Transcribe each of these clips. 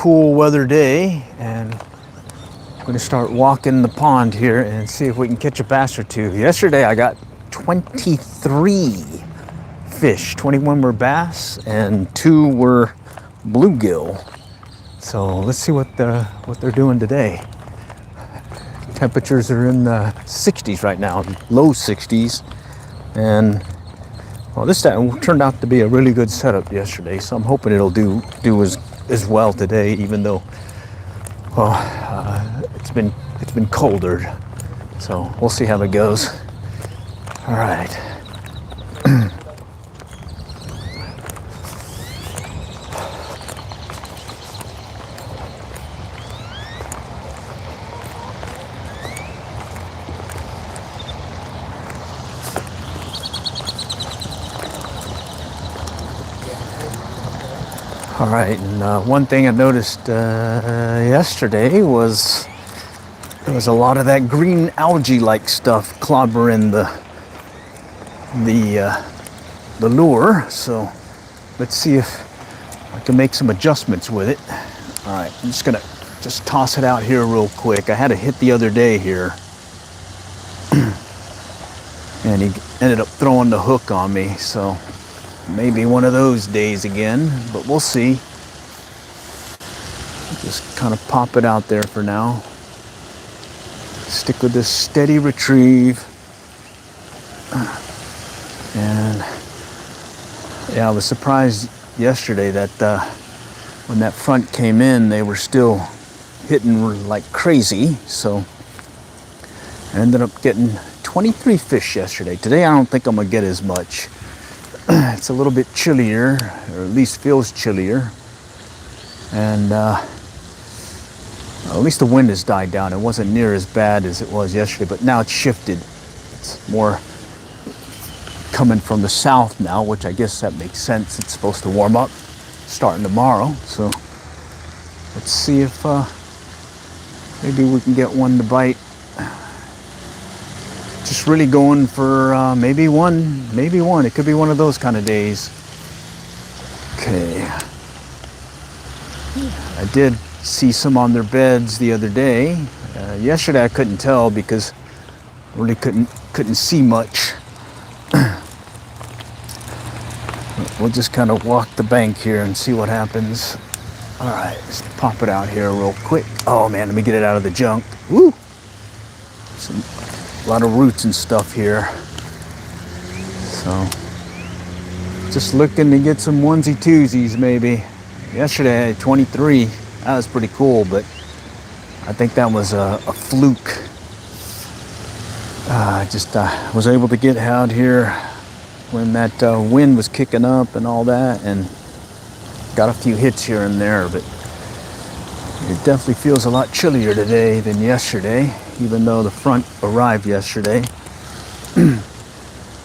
cool weather day, and I'm going to start walking the pond here and see if we can catch a bass or two. Yesterday I got 23 fish. 21 were bass and 2 were bluegill. So let's see what they're doing today. Temperatures are in the 60s right now, low 60s, and well, this turned out to be a really good setup yesterday, so I'm hoping it'll do as well today, even though it's been colder. So we'll see how it goes. All right. All right, and one thing I noticed yesterday was there was a lot of that green algae-like stuff clobbering the lure. So let's see if I can make some adjustments with it. All right, I'm just gonna toss it out here real quick. I had a hit the other day here, and he ended up throwing the hook on me. So maybe one of those days again, but we'll see. Just kind of pop it out there for now. Stick with this steady retrieve. And yeah, I was surprised yesterday that when that front came in, they were still hitting like crazy. So I ended up getting 23 fish yesterday. Today I don't think I'm gonna get as much. It's a little bit chillier, or at least feels chillier, and at least the wind has died down. It wasn't near as bad as it was yesterday, but now it's shifted. It's more coming from the south now, which I guess that makes sense. It's supposed to warm up starting tomorrow, so let's see if maybe we can get one to bite. Just really going for maybe one. It could be one of those kind of days. Okay. I did see some on their beds the other day. Yesterday I couldn't tell because I really couldn't see much. We'll just kind of walk the bank here and see what happens. All right, let's pop it out here real quick. Oh man, let me get it out of the junk. Woo! A lot of roots and stuff here. So just looking to get some onesie twosies maybe. Yesterday I had 23. That was pretty cool, but I think that was a fluke. I just was able to get out here when that wind was kicking up and all that, and got a few hits here and there, but it definitely feels a lot chillier today than yesterday, even though the front arrived yesterday.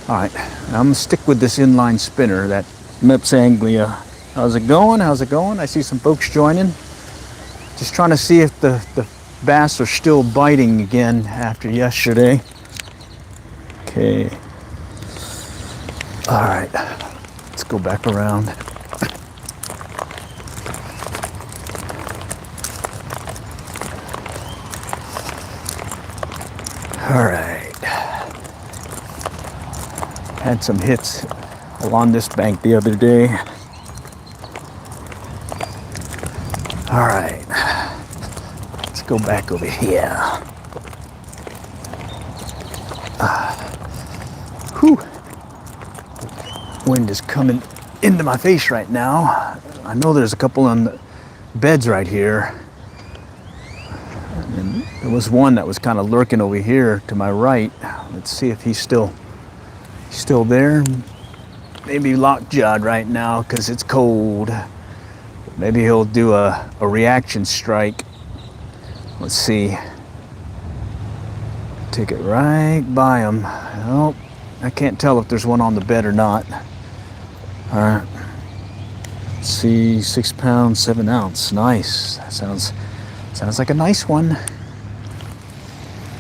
All right, I'm gonna stick with this inline spinner, that Mips Anglia. How's it going? I see some folks joining. Just trying to see if the bass are still biting again after yesterday. Okay. All right, let's go back around. All right. Had some hits along this bank the other day. All right. Let's go back over here. Whew. Wind is coming into my face right now. I know there's a couple on the beds right here. And there was one that was kind of lurking over here to my right. Let's see if he's still there. Maybe lockjawed right now because it's cold. Maybe he'll do a reaction strike. Let's see. Take it right by him. Nope. I can't tell if there's one on the bed or not. All right. Let's see, 6 pounds, 7 ounce. Nice. That sounds like a nice one.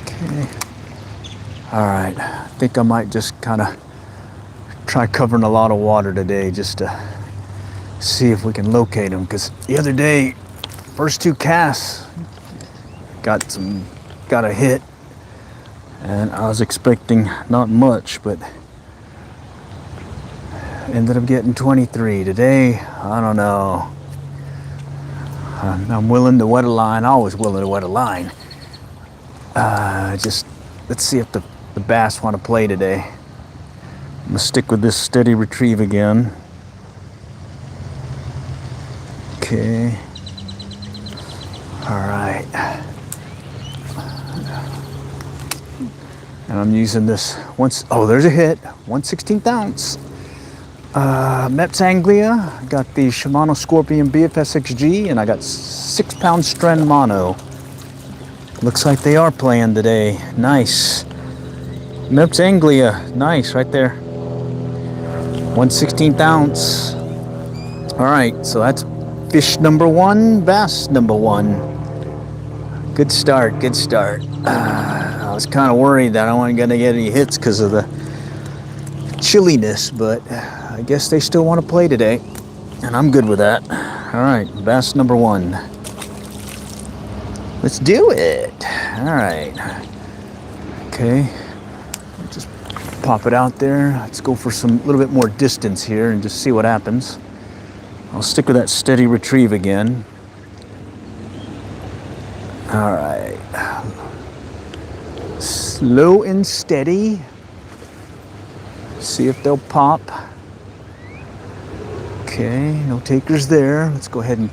Okay. All right. I think I might just kind of try covering a lot of water today just to see if we can locate him. Because the other day first 2 casts got a hit, and I was expecting not much, but ended up getting 23 today. I don't know. I'm willing to wet a line. Always willing to wet a line. Just let's see if the bass want to play today. I'm gonna stick with this steady retrieve again. Okay. All right. And I'm using this once. Oh, there's a hit. 1/16 ounce. Mepps Anglia. Got the Shimano Scorpion BFS XG, and I got 6-pound Stren Mono. Looks like they are playing today. Nice. Mepps Anglia. Nice right there. 1/16 ounce. All right, so that's fish number 1, bass number 1. Good start, good start. I was kind of worried that I wasn't going to get any hits because of the chilliness, but I guess they still want to play today, and I'm good with that. All right, bass number 1. Let's do it. All right. Okay. Just pop it out there. Let's go for some little bit more distance here and just see what happens. I'll stick with that steady retrieve again. All right. Slow and steady. See if they'll pop. Okay, no takers there. Let's go ahead and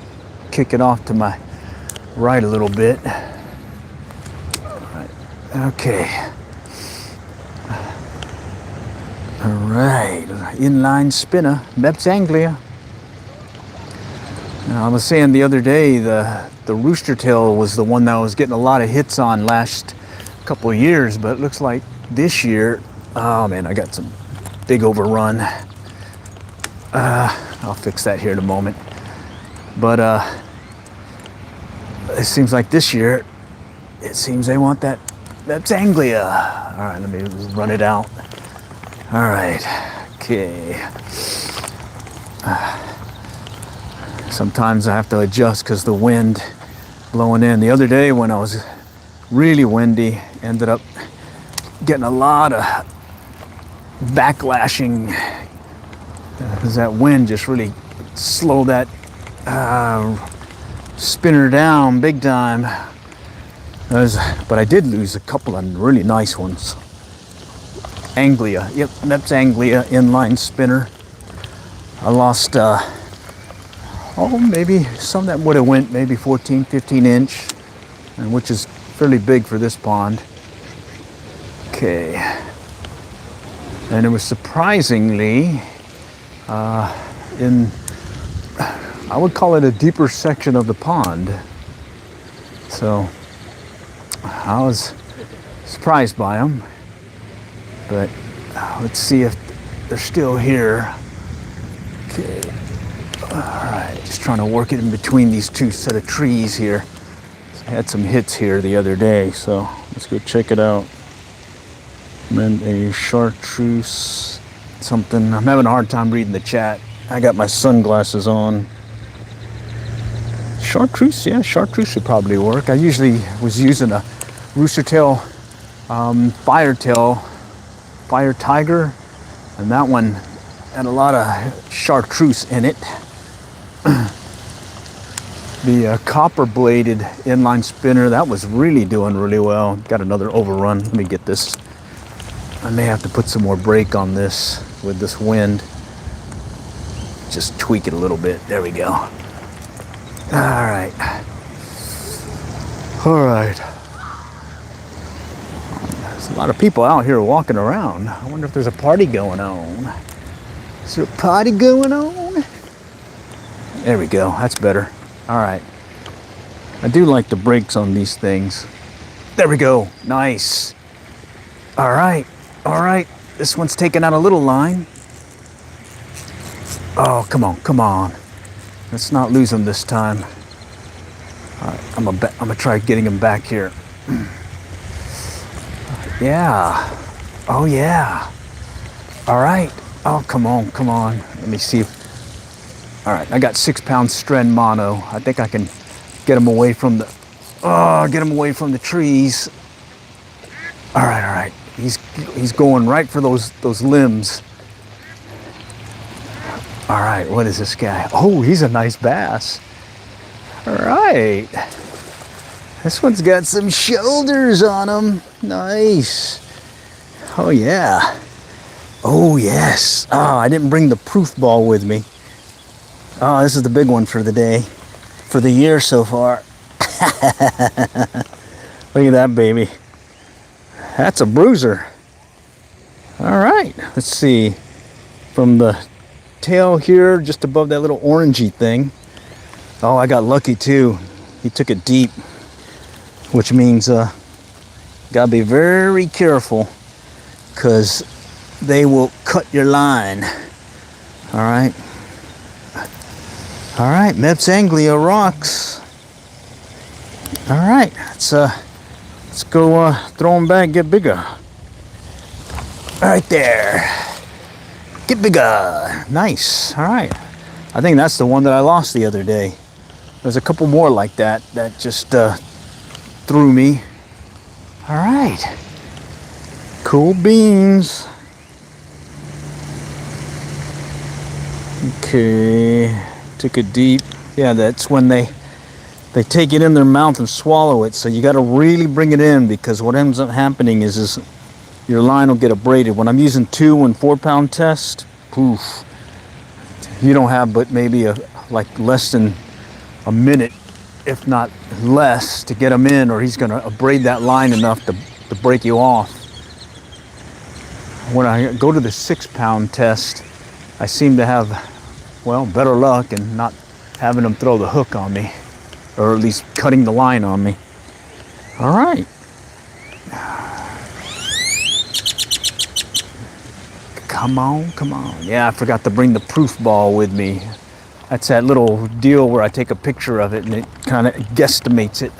kick it off to my right a little bit. All right. Okay. All right. Inline spinner, Mepps Anglia. Now, I was saying the other day the rooster tail was the one that I was getting a lot of hits on last couple of years, but it looks like this year, oh man, I got some big overrun. I'll fix that here in a moment. But it seems like this year, it seems they want that's Anglia. All right, let me run it out. All right, okay. Sometimes I have to adjust because the wind blowing in. The other day when I was really windy, ended up getting a lot of backlashing because that wind just really slowed that spinner down big time. But I did lose a couple of really nice ones. Anglia, yep, that's Anglia inline spinner. I lost maybe some that would have went maybe 14, 15 inch, and which is fairly big for this pond. Okay. And it was surprisingly in, I would call it a deeper section of the pond. So I was surprised by them, but let's see if they're still here. Okay. All right, just trying to work it in between these 2 set of trees here. I had some hits here the other day, so let's go check it out. And then a chartreuse something. I'm having a hard time reading the chat. I got my sunglasses on. Chartreuse, yeah, chartreuse should probably work. I usually was using a rooster tail, fire tiger, and that one had a lot of chartreuse in it. The copper bladed inline spinner, that was really doing really well. Got another overrun. Let me get this. I may have to put some more brake on this with this wind. Just tweak it a little bit. There we go. All right. All right. There's a lot of people out here walking around. I wonder if there's a party going on. Is there a party going on? There we go. That's better. All right. I do like the brakes on these things. There we go. Nice. All right. All right. This one's taking out a little line. Oh, come on. Come on. Let's not lose him this time. All right. I'm gonna try getting him back here. Yeah. Oh, yeah. All right. Oh, come on. Come on. Let me see if... All right, I got 6-pound Stren Mono. I think I can Get him away from the, get him away from the trees. All right. He's going right for those limbs. All right, what is this guy? Oh, he's a nice bass. All right. This one's got some shoulders on him. Nice. Oh, yeah. Oh, yes. Oh, I didn't bring the proof ball with me. Oh, this is the big one for the day. For the year so far. Look at that baby. That's a bruiser. All right, let's see. From the tail here, just above that little orangey thing. Oh, I got lucky too. He took it deep, which means gotta be very careful, because they will cut your line. All right. All right, Meps Anglia rocks. All right, let's go throw them back, get bigger. Right there. Get bigger. Nice. All right. I think that's the one that I lost the other day. There's a couple more like that just threw me. All right. Cool beans. Okay. Took it deep. Yeah, that's when they take it in their mouth and swallow it. So you got to really bring it in, because what ends up happening is your line will get abraded. When I'm using 2 and 4 pound test, poof, you don't have but maybe like less than a minute, if not less, to get him in, or he's going to abrade that line enough to break you off. When I go to the 6 pound test, I seem to have, well, better luck and not having them throw the hook on me, or at least cutting the line on me. All right. Come on. Yeah, I forgot to bring the proof ball with me. That's that little deal where I take a picture of it and it kind of guesstimates it.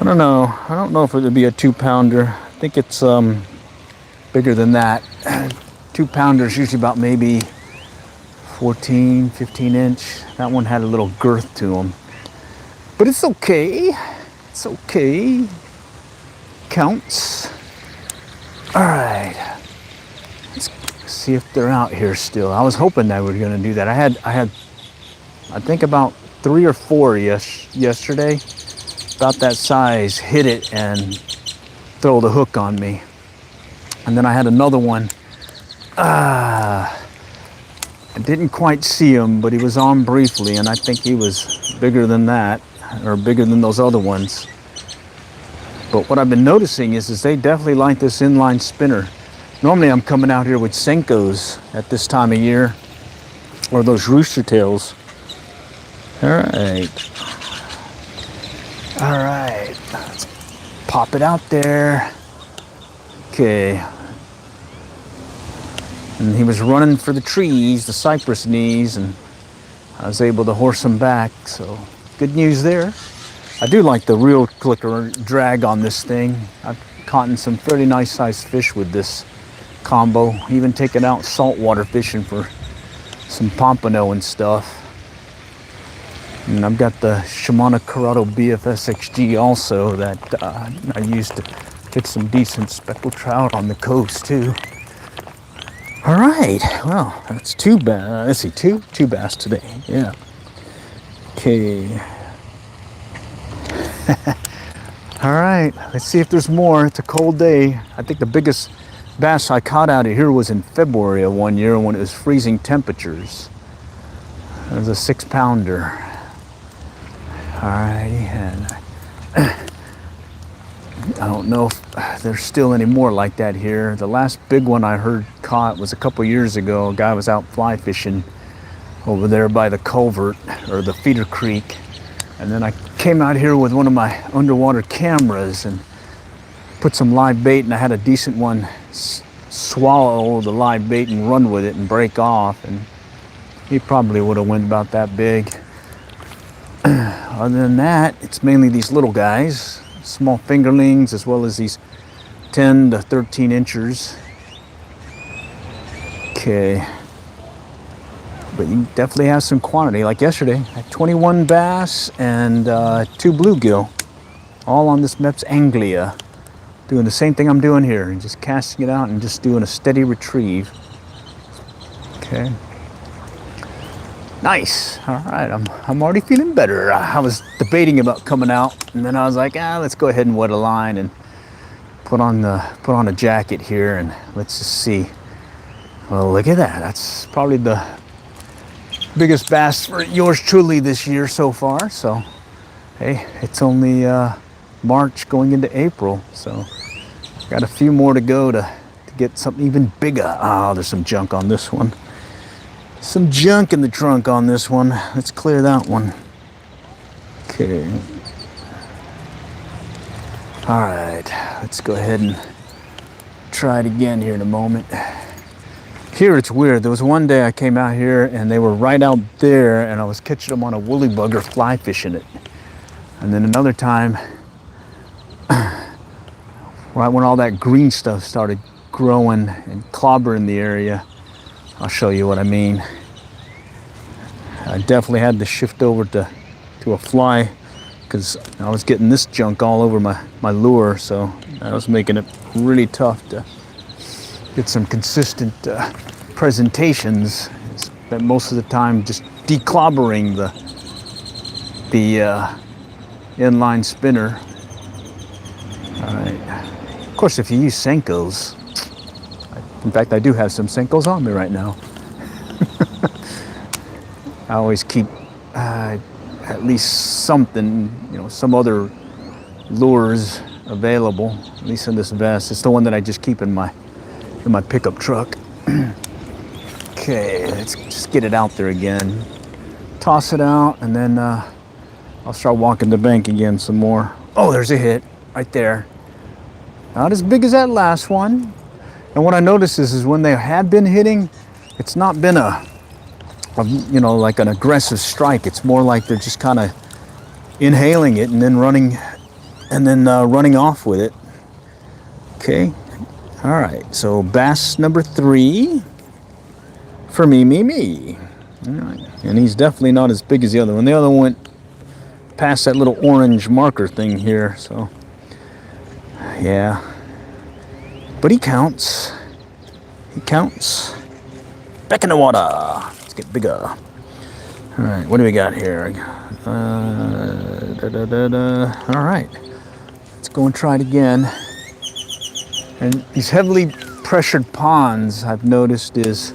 I don't know if it would be a 2 pounder. I think it's bigger than that. 2 pounders usually about maybe 14, 15 inch. That one had a little girth to them. But it's okay. It's okay. Counts. All right. Let's see if they're out here still. I was hoping they were going to do that. I had I think about 3 or 4 yesterday, about that size, hit it and throw the hook on me. And then I had another one. I didn't quite see him, but he was on briefly, and I think he was bigger than that, or bigger than those other ones. But what I've been noticing is they definitely like this inline spinner. Normally I'm coming out here with Senkos at this time of year, or those rooster tails. All right. Let's pop it out there. Okay. And he was running for the trees, the cypress knees, and I was able to horse him back, so good news there. I do like the reel clicker drag on this thing. I've caught in some fairly nice sized fish with this combo, even taking out saltwater fishing for some pompano and stuff. And I've got the Shimano Corrado BFS XG also that I used to get some decent speckled trout on the coast too. All right, well, that's 2 bass. Let's see, two bass today. Yeah. Okay. All right, let's see if there's more. It's a cold day. I think the biggest bass I caught out of here was in February of one year when it was freezing temperatures. It was a 6 pounder. All righty, and I don't know if there's still any more like that here. The last big one I heard caught was a couple years ago. A guy was out fly fishing over there by the culvert, or the feeder creek. And then I came out here with one of my underwater cameras and put some live bait, and I had a decent one swallow the live bait and run with it and break off. And he probably would have went about that big. Other than that, it's mainly these little guys, small fingerlings, as well as these 10 to 13 inchers. Okay. But you definitely have some quantity. Like yesterday, I had 21 bass and 2 bluegill, all on this Meps Anglia. Doing the same thing I'm doing here, and just casting it out and just doing a steady retrieve. Okay. Nice. All right, I'm already feeling better. I was debating about coming out, and then I was like, let's go ahead and wet a line and put on a jacket here, and let's just see. Well, look at that. That's probably the biggest bass for yours truly this year so far. So, hey, it's only March going into April, so got a few more to go to get something even bigger. Oh, there's some junk on this one. Some junk in the trunk on this one. Let's clear that one. Okay. All right, let's go ahead and try it again here in a moment. Here it's weird. There was one day I came out here and they were right out there and I was catching them on a woolly bugger fly fishing it. And then another time, right when all that green stuff started growing and clobbering the area, I'll show you what I mean. I definitely had to shift over to a fly because I was getting this junk all over my lure, so that was making it really tough to get some consistent presentations. Spent most of the time just declobbering the inline spinner. All right. Of course, if you use Senkos, in fact, I do have some Senkos on me right now. I always keep at least something, some other lures available, at least in this vest. It's the one that I just keep in my pickup truck. Okay, let's just get it out there again. Toss it out, and then I'll start walking the bank again some more. Oh, there's a hit right there. Not as big as that last one. And what I noticed is when they have been hitting, it's not been like an aggressive strike. It's more like they're just kind of inhaling it and then running off with it. Okay. All right. So bass number 3 for me. All right. And he's definitely not as big as the other one. The other one went past that little orange marker thing here. So yeah. But he counts. Back in the water. Let's get bigger. All right, what do we got here? All right, let's go and try it again. And these heavily pressured ponds, I've noticed, is,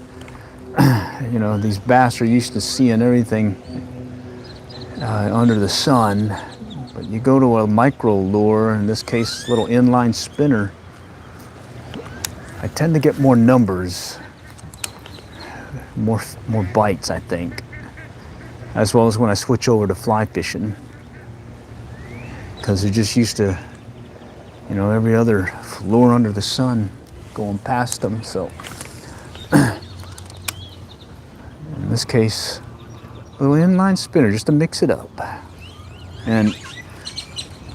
these bass are used to seeing everything under the sun. But you go to a micro lure, in this case, little inline spinner, I tend to get more numbers, more bites, I think, as well as when I switch over to fly fishing, because they're just used to, every other lure under the sun going past them. So in this case, a little inline spinner just to mix it up. And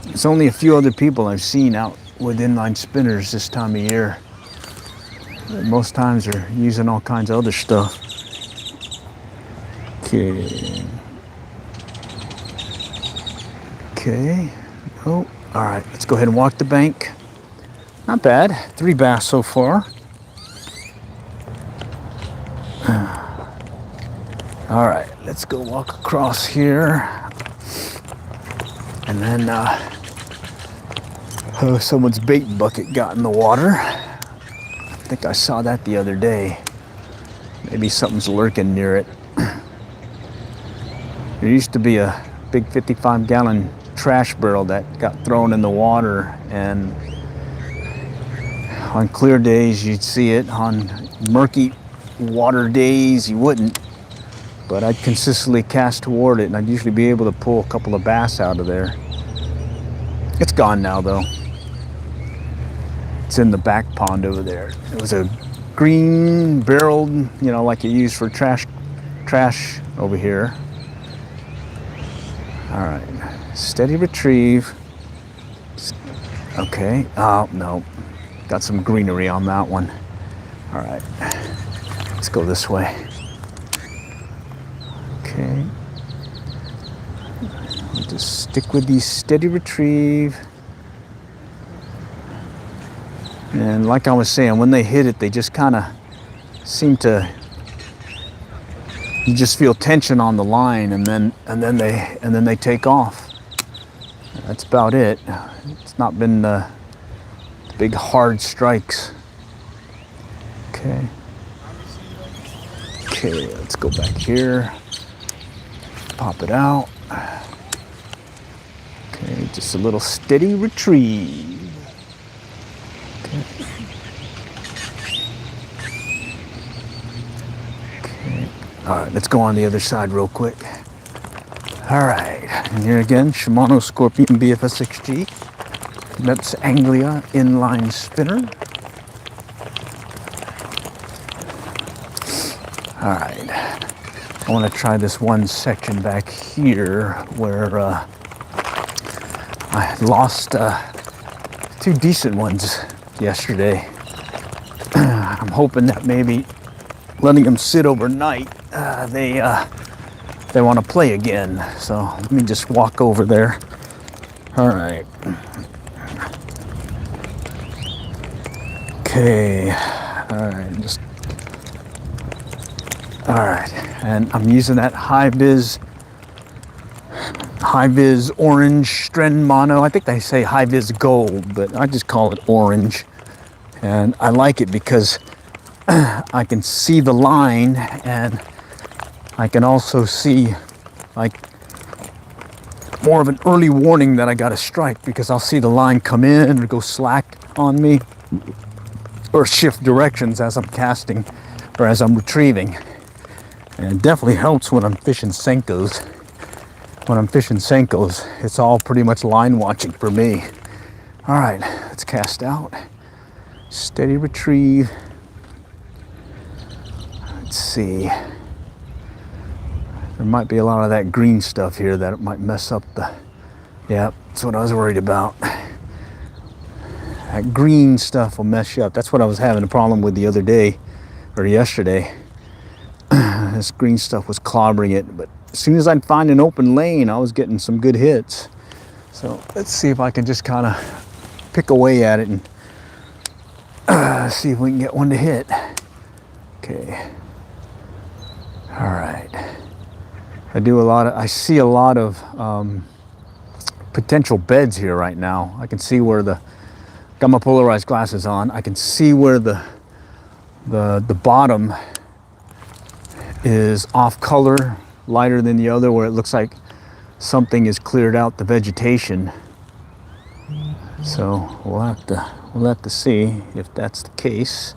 it's only a few other people I've seen out with inline spinners this time of year. Most times they're using all kinds of other stuff. Okay. Oh, all right. Let's go ahead and walk the bank. Not bad. 3 bass so far. All right. Let's go walk across here. And then someone's bait bucket got in the water. I think I saw that the other day. Maybe something's lurking near it. There used to be a big 55-gallon trash barrel that got thrown in the water, and on clear days you'd see it. On murky water days you wouldn't, but I'd consistently cast toward it, and I'd usually be able to pull a couple of bass out of there. It's gone now though. It's in the back pond over there. It was a green barreled, like you use for trash over here. All right, steady retrieve. Okay, oh no, got some greenery on that one. All right, let's go this way. Just stick with the steady retrieve. And like I was saying, when they hit it, they just kind of seem to, you just feel tension on the line, and then they take off. That's about it. It's not been the big hard strikes. Okay. Okay, let's go back here. Pop it out. Okay, just a little steady retrieve. Okay. Okay. All right, let's go on the other side real quick. All right, and here again, Shimano Scorpion BFS 6G. That's Anglia inline spinner. All right, I want to try this one section back here where I lost 2 decent ones yesterday. I'm hoping that maybe letting them sit overnight, they want to play again. So let me just walk over there. All right. Okay. All right. All right. And I'm using that high vis orange Stren mono. I think they say high vis gold, but I just call it orange. And I like it because I can see the line, and I can also see like more of an early warning that I got a strike, because I'll see the line come in or go slack on me or shift directions as I'm casting or as I'm retrieving. And it definitely helps when I'm fishing Senkos. When I'm fishing Senkos, it's all pretty much line watching for me. All right, let's cast out. Steady retrieve. Let's see. There might be a lot of that green stuff here that might mess up the, yeah, that's what I was worried about. That green stuff will mess you up. That's what I was having a problem with the other day, or yesterday. This green stuff was clobbering it, but as soon as I'd find an open lane, I was getting some good hits. So let's see if I can just kind of pick away at it and see if we can get one to hit. Okay. All right. I see a lot of potential beds here right now. I can see where got my polarized glasses on. I can see where the bottom is off color, lighter than the other, where it looks like something has cleared out the vegetation. So we'll have to see if that's the case,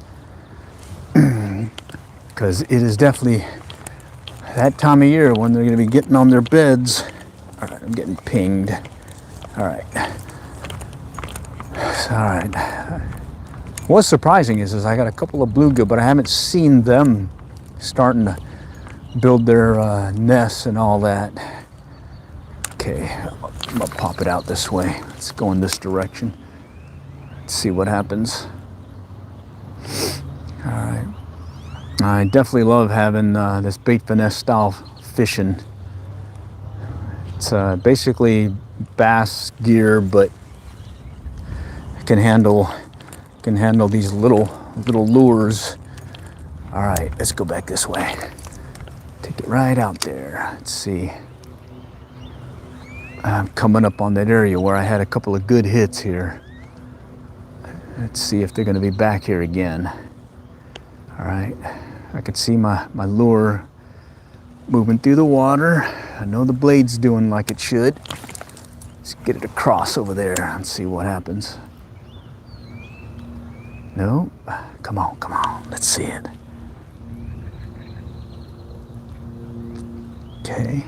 because it is definitely that time of year when they're going to be getting on their beds. All right, I'm getting pinged. All right. All right. What's surprising is I got a couple of bluegill, but I haven't seen them starting to build their nests and all that. Okay, I'm gonna pop it out this way. Let's go in this direction. Let's see what happens. All right. I definitely love having this bait finesse style fishing. It's basically bass gear, but can handle these little lures. All right, let's go back this way. Take it right out there. Let's see. I'm coming up on that area where I had a couple of good hits here. Let's see if they're going to be back here again. All right, I can see my lure moving through the water. I know the blade's doing like it should. Let's get it across over there and see what happens. No, come on, let's see it. Okay.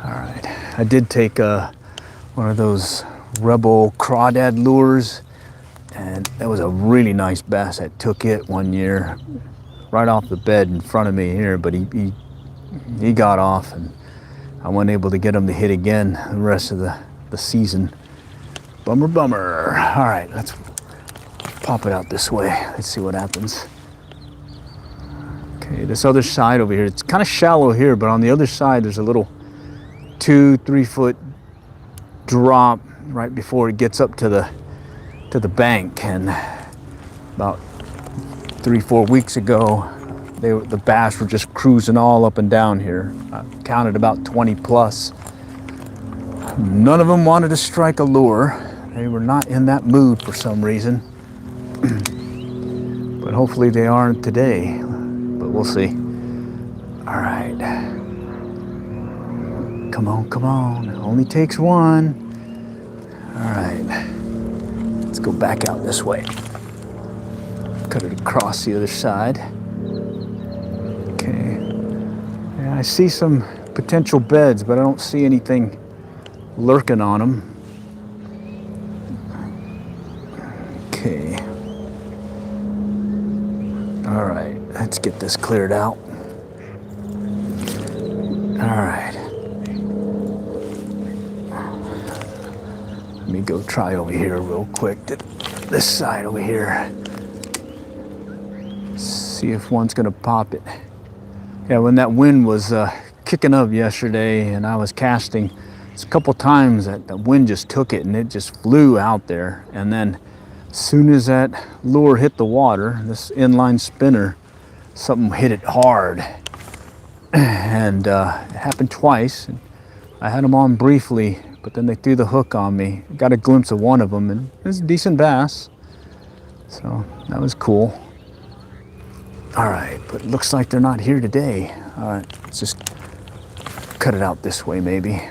All right, I did take one of those Rebel crawdad lures, and that was a really nice bass that took it one year right off the bed in front of me here, but he got off, and I wasn't able to get him to hit again the rest of the season. Bummer. All right, let's pop it out this way. Let's see what happens. Okay, this other side over here, it's kind of shallow here, but on the other side there's a little 2-3 foot drop right before it gets up to the bank. And about 3-4 weeks ago, the bass were just cruising all up and down here. I counted about 20 plus. None of them wanted to strike a lure. They were not in that mood for some reason. But hopefully they aren't today. But we'll see. All right. Come on, come on. It only takes one. All right. Let's go back out this way. Cut it across the other side. Okay. Yeah, I see some potential beds, but I don't see anything lurking on them. Okay. All right, let's get this cleared out. All right. Let me go try over here real quick. This side over here. See if one's gonna pop it. Yeah, when that wind was kicking up yesterday and I was casting, it's a couple times that the wind just took it and it just flew out there. And then as soon as that lure hit the water, this inline spinner, something hit it hard. And it happened twice. I had them on briefly, but then they threw the hook on me. Got a glimpse of one of them, and it was a decent bass. So that was cool. All right, but it looks like they're not here today. All right, let's just cut it out this way maybe.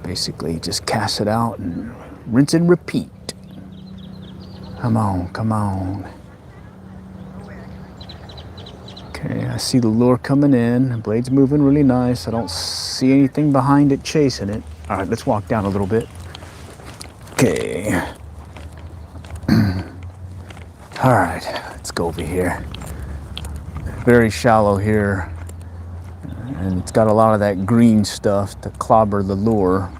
Basically, just cast it out and rinse and repeat. Come on, come on. Okay, I see the lure coming in. The blade's moving really nice. I don't see anything behind it chasing it. All right, let's walk down a little bit. Okay. All right, let's go over here. Very shallow here. And it's got a lot of that green stuff to clobber the lure.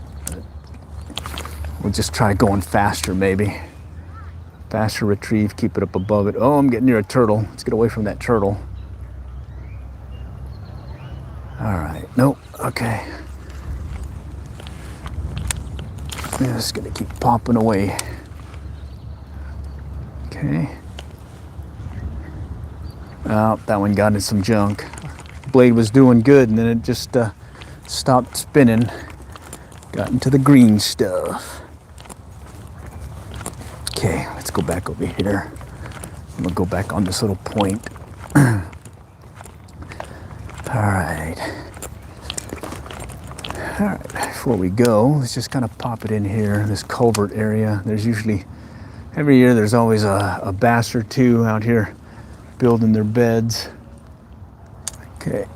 We'll just try going faster maybe. Faster retrieve, keep it up above it. Oh, I'm getting near a turtle. Let's get away from that turtle. All right, nope, okay. I'm just gonna keep popping away. Okay. Oh, that one got in some junk. Blade was doing good and then it just stopped spinning. Got into the green stuff. Okay, let's go back over here. I'm gonna go back on this little point. All right. All right, before we go, let's just kind of pop it in here, this culvert area. There's usually, every year there's always a bass or two out here building their beds. Okay,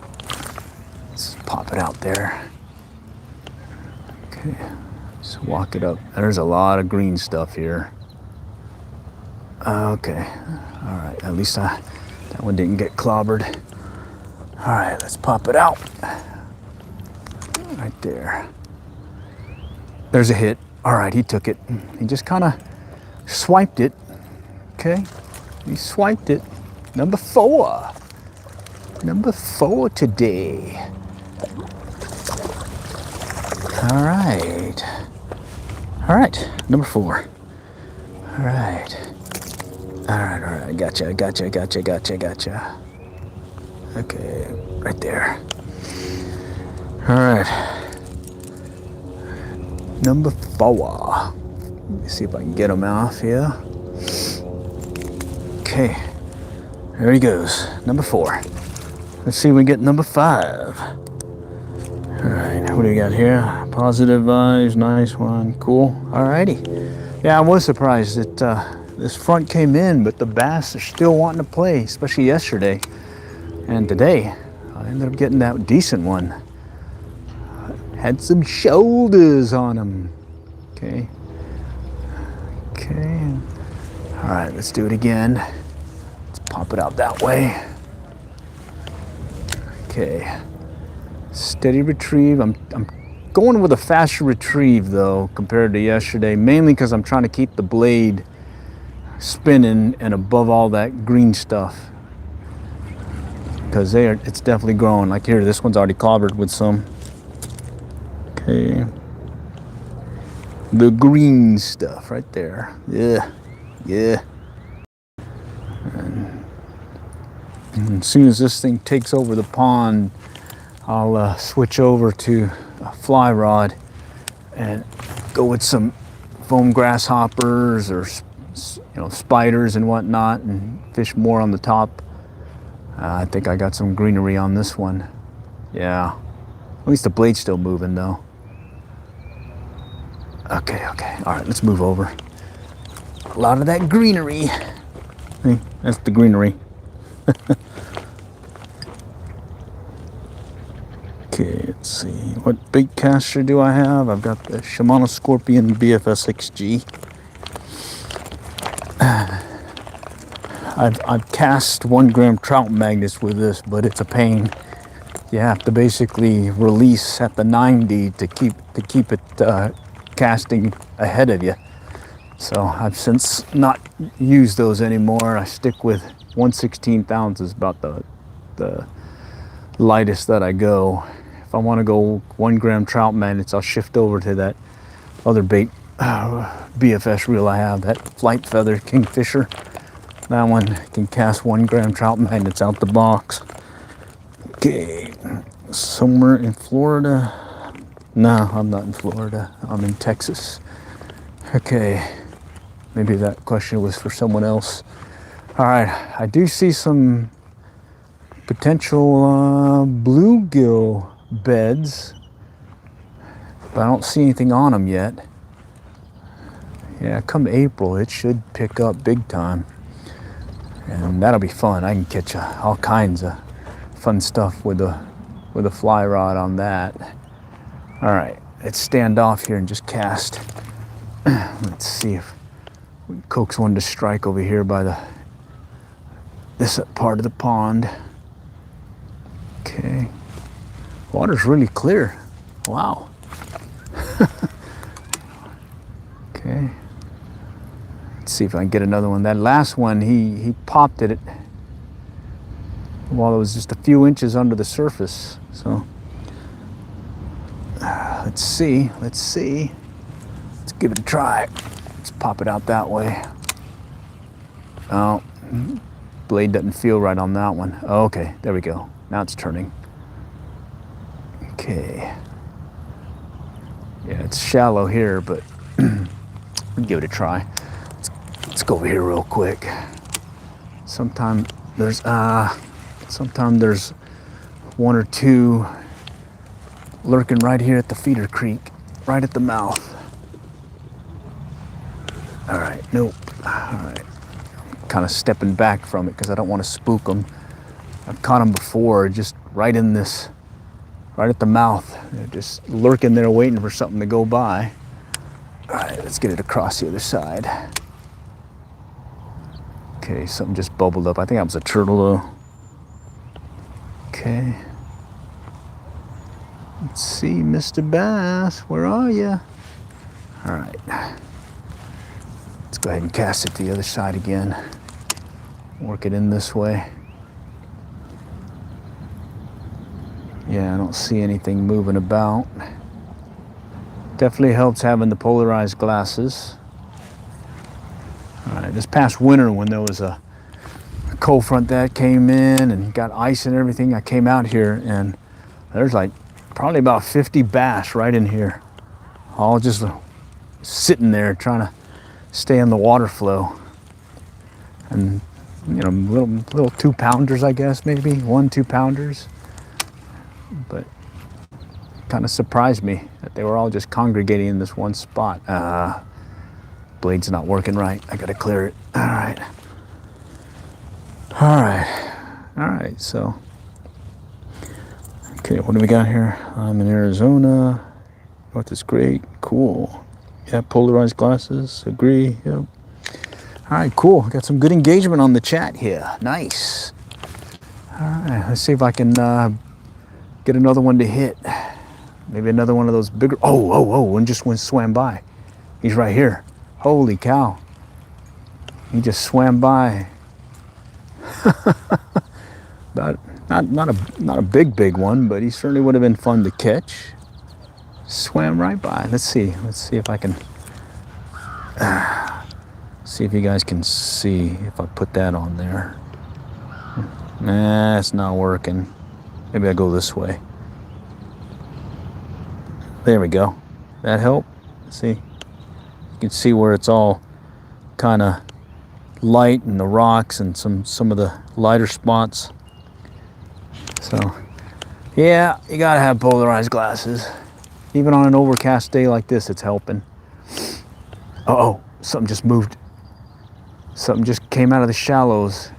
let's pop it out there. Okay, just walk it up. There's a lot of green stuff here. Okay, all right, at least that one didn't get clobbered. All right, let's pop it out. Right there. There's a hit. All right, he took it. He just kind of swiped it. Okay, he swiped it. Number 4. Number 4 today. All right. All right, number 4. All right. All right, gotcha. Okay, right there. All right. Number 4. Let me see if I can get him off here. Okay, there he goes, number 4. Let's see if we get number 5. All right, what do we got here? Positive vibes, nice one, cool. All righty. Yeah, I was surprised that this front came in, but the bass are still wanting to play, especially yesterday. And today, I ended up getting that decent one. Had some shoulders on him. Okay. Okay. All right, let's do it again. Let's pop it out that way. Okay. Steady retrieve. I'm going with a faster retrieve though compared to yesterday, mainly because I'm trying to keep the blade spinning and above all that green stuff. because it's definitely growing. Like here, this one's already clobbered with some. Okay. The green stuff right there. Yeah. Yeah. And as soon as this thing takes over the pond, I'll switch over to a fly rod and go with some foam grasshoppers or spiders and whatnot, and fish more on the top. I think I got some greenery on this one. Yeah, at least the blade's still moving though. Okay, all right, let's move over. A lot of that greenery. Hey, that's the greenery. Okay, let's see. What bait caster do I have? I've got the Shimano Scorpion BFS XG. I've cast 1 gram trout magnets with this, but it's a pain. You have to basically release at the 90 to keep it casting ahead of you. So I've since not used those anymore. I stick with 1/16 ounce is about the lightest that I go. If I want to go 1 gram trout magnets, I'll shift over to that other bait BFS reel I have, that Flight Feather Kingfisher. That one can cast 1 gram trout magnets out the box. Okay, somewhere in Florida. No, I'm not in Florida. I'm in Texas. Okay, maybe that question was for someone else. All right, I do see some potential bluegill beds, but I don't see anything on them yet. Yeah, come April, it should pick up big time. And that'll be fun. I can catch all kinds of fun stuff with a fly rod on that. All right, let's stand off here and just cast. Let's see if we can coax one to strike over here by this part of the pond. Okay, water's really clear. Wow. Okay. Let's see if I can get another one. That last one, he popped it while it was just a few inches under the surface. So let's see. Let's give it a try. Let's pop it out that way. Oh, blade doesn't feel right on that one. Oh, okay, there we go. Now it's turning. Okay. Yeah, it's shallow here, but we'll give it a try. Let's go over here real quick. Sometimes there's 1 or 2 lurking right here at the feeder creek, right at the mouth. All right, nope. All right, I'm kind of stepping back from it because I don't want to spook them. I've caught them before, just right at the mouth. They're just lurking there waiting for something to go by. All right, let's get it across the other side. Okay, something just bubbled up. I think that was a turtle though. Okay. Let's see, Mr. Bass, where are you? All right. Let's go ahead and cast it to the other side again. Work it in this way. Yeah, I don't see anything moving about. Definitely helps having the polarized glasses. All right, this past winter when there was a cold front that came in and got ice and everything, I came out here and there's like probably about 50 bass right in here, all just sitting there trying to stay in the water flow. And little 2-pounders, I guess, maybe 1-2-pounders. But kind of surprised me that they were all just congregating in this one spot. Blade's not working right. I gotta clear it. All right, so okay, what do we got here? I'm in Arizona. North is great. Cool. Yeah, polarized glasses. Agree. Yep. All right, cool. Got some good engagement on the chat here. Nice. All right, let's see if I can get another one to hit. Maybe another one of those bigger. Oh, one just swam by. He's right here. Holy cow. He just swam by. About Not a big one, but he certainly would have been fun to catch. Swam right by. Let's see if I can see if you guys can see if I put that on there. Nah, it's not working. Maybe I go this way. There we go. That help? See? You can see where it's all kind of light and the rocks and some of the lighter spots. So, yeah, you gotta have polarized glasses. Even on an overcast day like this, it's helping. Uh-oh, something just moved. Something just came out of the shallows.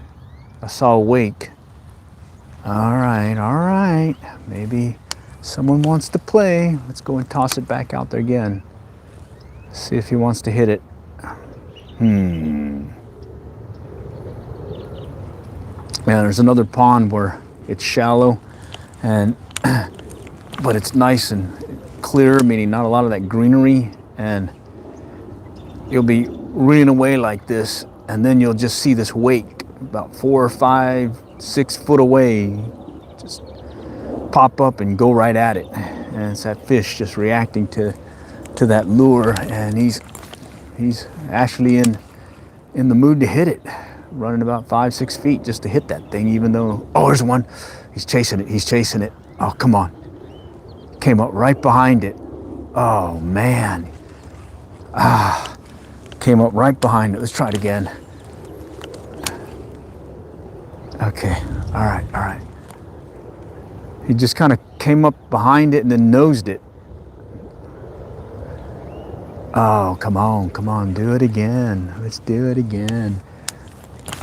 I saw a wake. All right. Maybe someone wants to play. Let's go and toss it back out there again. See if he wants to hit it. Yeah, there's another pond where it's shallow, but it's nice and clear, meaning not a lot of that greenery, and you'll be reeling away like this, and then you'll just see this wake about 4 or 5, 6 foot away, just pop up and go right at it, and it's that fish just reacting to that lure, and he's actually in the mood to hit it, running about 5, 6 feet just to hit that thing, even though, oh, there's one. He's chasing it. Oh, come on. Came up right behind it. Oh, man. Came up right behind it. Let's try it again. Okay, all right. He just kind of came up behind it and then nosed it. Oh, come on, do it again. Let's do it again.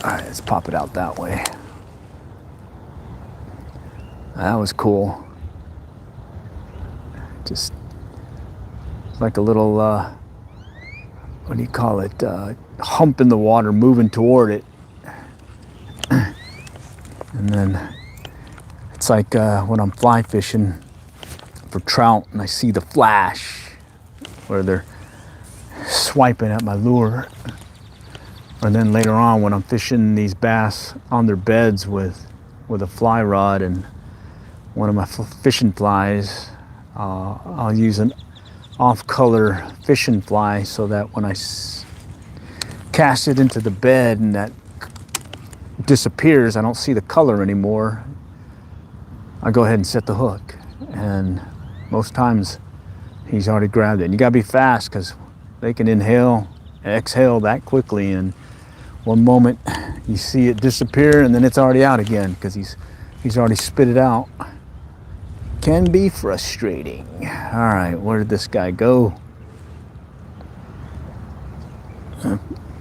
All right, let's pop it out that way. That was cool. Just like a little, what do you call it? Hump in the water moving toward it. And then it's like when I'm fly fishing for trout and I see the flash where they're swiping at my lure. And then later on when I'm fishing these bass on their beds with a fly rod and one of my fishing flies, I'll use an off-color fishing fly so that when I cast it into the bed and that disappears, I don't see the color anymore, I go ahead and set the hook. And most times he's already grabbed it. And you gotta be fast because they can inhale, exhale that quickly, and one moment you see it disappear and then it's already out again because he's already spit it out. Can be frustrating. All right, where did this guy go?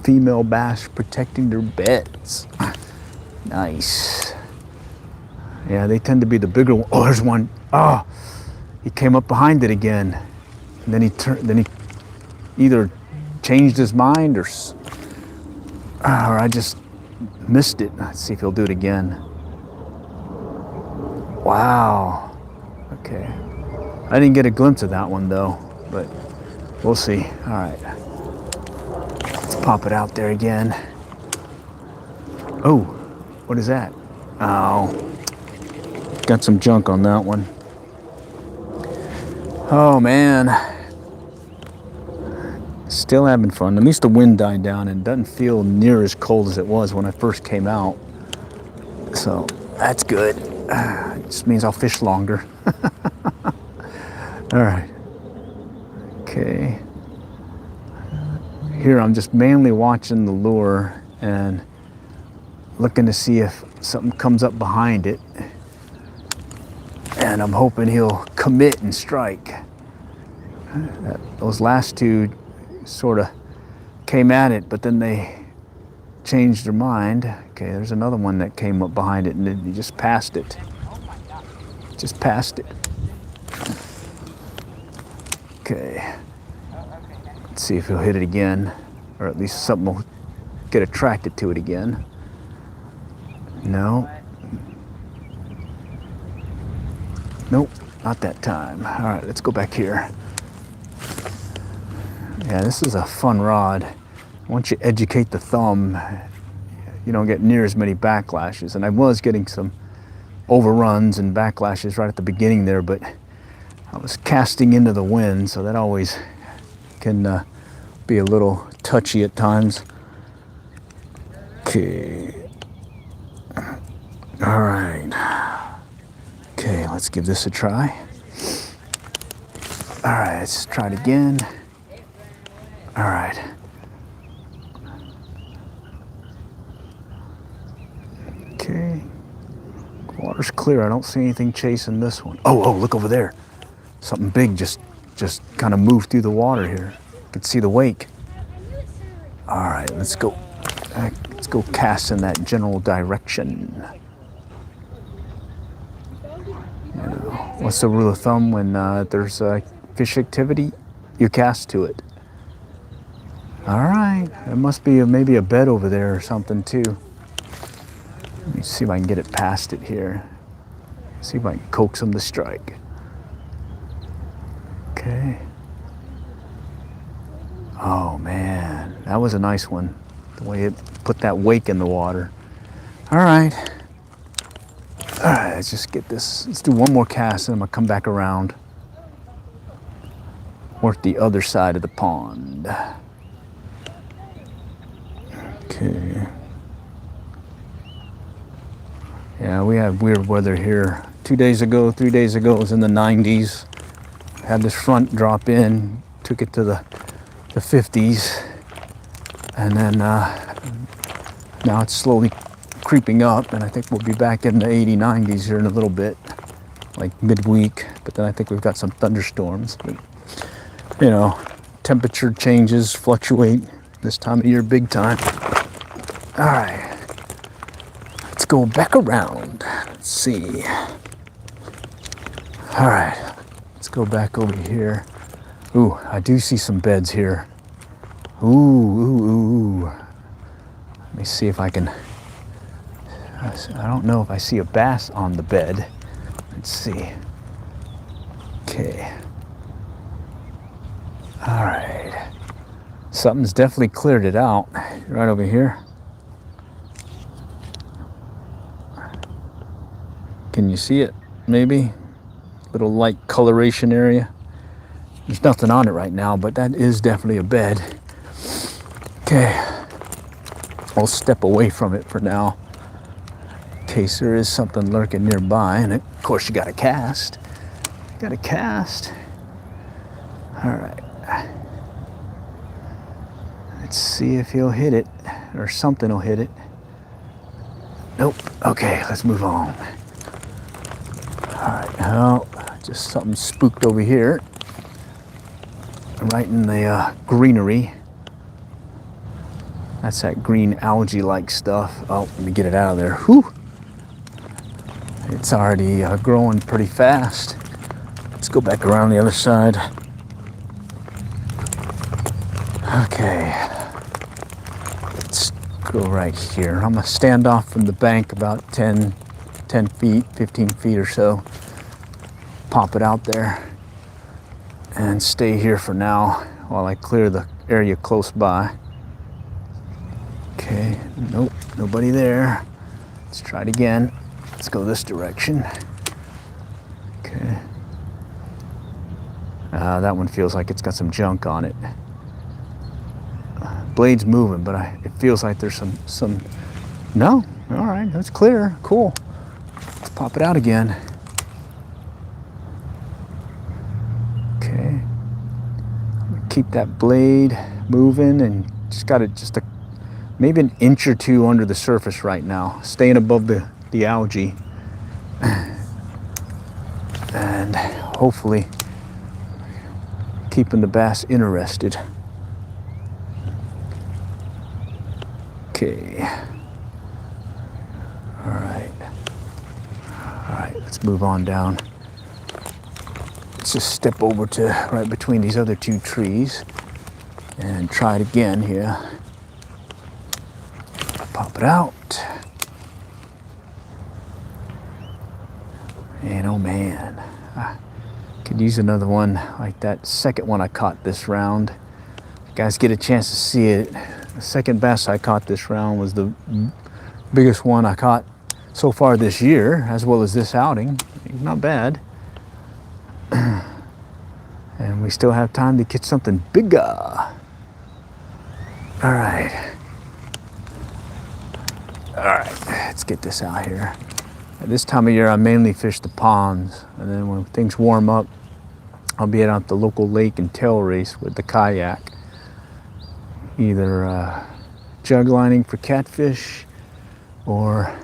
Female bass protecting their beds. Nice. Yeah, they tend to be the bigger one. Oh, there's one. Oh, he came up behind it again. And then he either changed his mind or I just missed it. Let's see if he'll do it again. Wow. Okay. I didn't get a glimpse of that one though, but we'll see. All right. Let's pop it out there again. Oh, what is that? Oh, got some junk on that one. Oh man. Still having fun. At least the wind died down and doesn't feel near as cold as it was when I first came out. So that's good. It just means I'll fish longer. All right. Okay. Here I'm just mainly watching the lure and looking to see if something comes up behind it. And I'm hoping he'll commit and strike. Those last two sort of came at it, but then they changed their mind. Okay, there's another one that came up behind it and then he just passed it. Just passed it. Okay. Let's see if he'll hit it again, or at least something will get attracted to it again. No. Nope, not that time. All right, let's go back here. Yeah, this is a fun rod. Once you educate the thumb, you don't get near as many backlashes. And I was getting some overruns and backlashes right at the beginning there, but I was casting into the wind, so that always can be a little touchy at times. Okay. All right. Okay, let's give this a try. All right, let's try it again. All right. Okay. Water's clear. I don't see anything chasing this one. Oh, look over there. Something big just kind of moved through the water here. You can see the wake. All right, let's go. Let's go cast in that general direction. You know, what's the rule of thumb when there's fish activity? You cast to it. All right, there must be maybe a bed over there or something too. Let me see if I can get it past it here. See if I can coax him to strike. Okay. Oh man, that was a nice one. The way it put that wake in the water. All right. All right, let's just get this. Let's do one more cast and I'm gonna come back around. Work the other side of the pond. Okay. Yeah, we had weird weather here. 2 days ago, 3 days ago, it was in the 90s. Had this front drop in, took it to the 50s. And then now it's slowly creeping up, and I think we'll be back in the 80s, 90s here in a little bit, like midweek. But then I think we've got some thunderstorms. But, you know, temperature changes, fluctuate this time of year big time. All right, let's go back around. Let's see. All right, let's go back over here. Ooh, I do see some beds here. Ooh. Let me see if I can. I don't know if I see a bass on the bed. Let's see. Okay. All right. Something's definitely cleared it out. Right over here. Can you see it? Maybe? Little light coloration area. There's nothing on it right now, but that is definitely a bed. Okay. I'll step away from it for now, in case there is something lurking nearby. And of course, you got to cast. Got to cast. All right. Let's see if he'll hit it, or something will hit it. Nope. Okay, let's move on. All right. Now, just something spooked over here, right in the greenery. That's that green algae-like stuff. Oh, let me get it out of there. Whew. It's already growing pretty fast. Let's go back around the other side. Okay. Let's go right here. I'm gonna stand off from the bank about 10 feet, 15 feet or so. Pop it out there and stay here for now while I clear the area close by. Okay, nope, nobody there. Let's try it again. Let's go this direction. Okay. That one feels like it's got some junk on it. Blade's moving, but it feels like there's some. No, all right, that's clear. Cool. Let's pop it out again. Okay. I'm gonna keep that blade moving and just got it maybe an inch or two under the surface right now, staying above the algae. And hopefully keeping the bass interested. Okay. All right, let's move on down. Let's just step over to right between these other two trees and try it again here. Pop it out. And oh man, I could use another one like that second one I caught this round. If you guys get a chance to see it, the second bass I caught this round was the biggest one I caught so far this year, as well as this outing. Not bad. And we still have time to catch something bigger. All right. All right, let's get this out here. At this time of year, I mainly fish the ponds. And then when things warm up, I'll be out the local lake and tail race with the kayak. Either jug lining for catfish or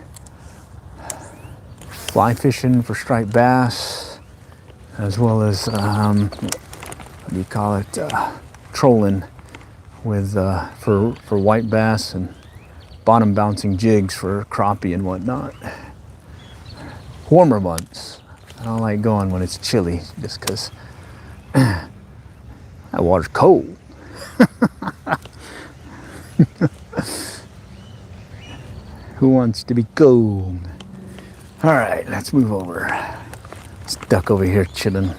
fly fishing for striped bass, as well as, what do you call it, trolling with, for white bass and bottom bouncing jigs for crappie and whatnot. Warmer months. I don't like going when it's chilly just because that water's cold. Who wants to be cold? All right, let's move over. Stuck over here chilling.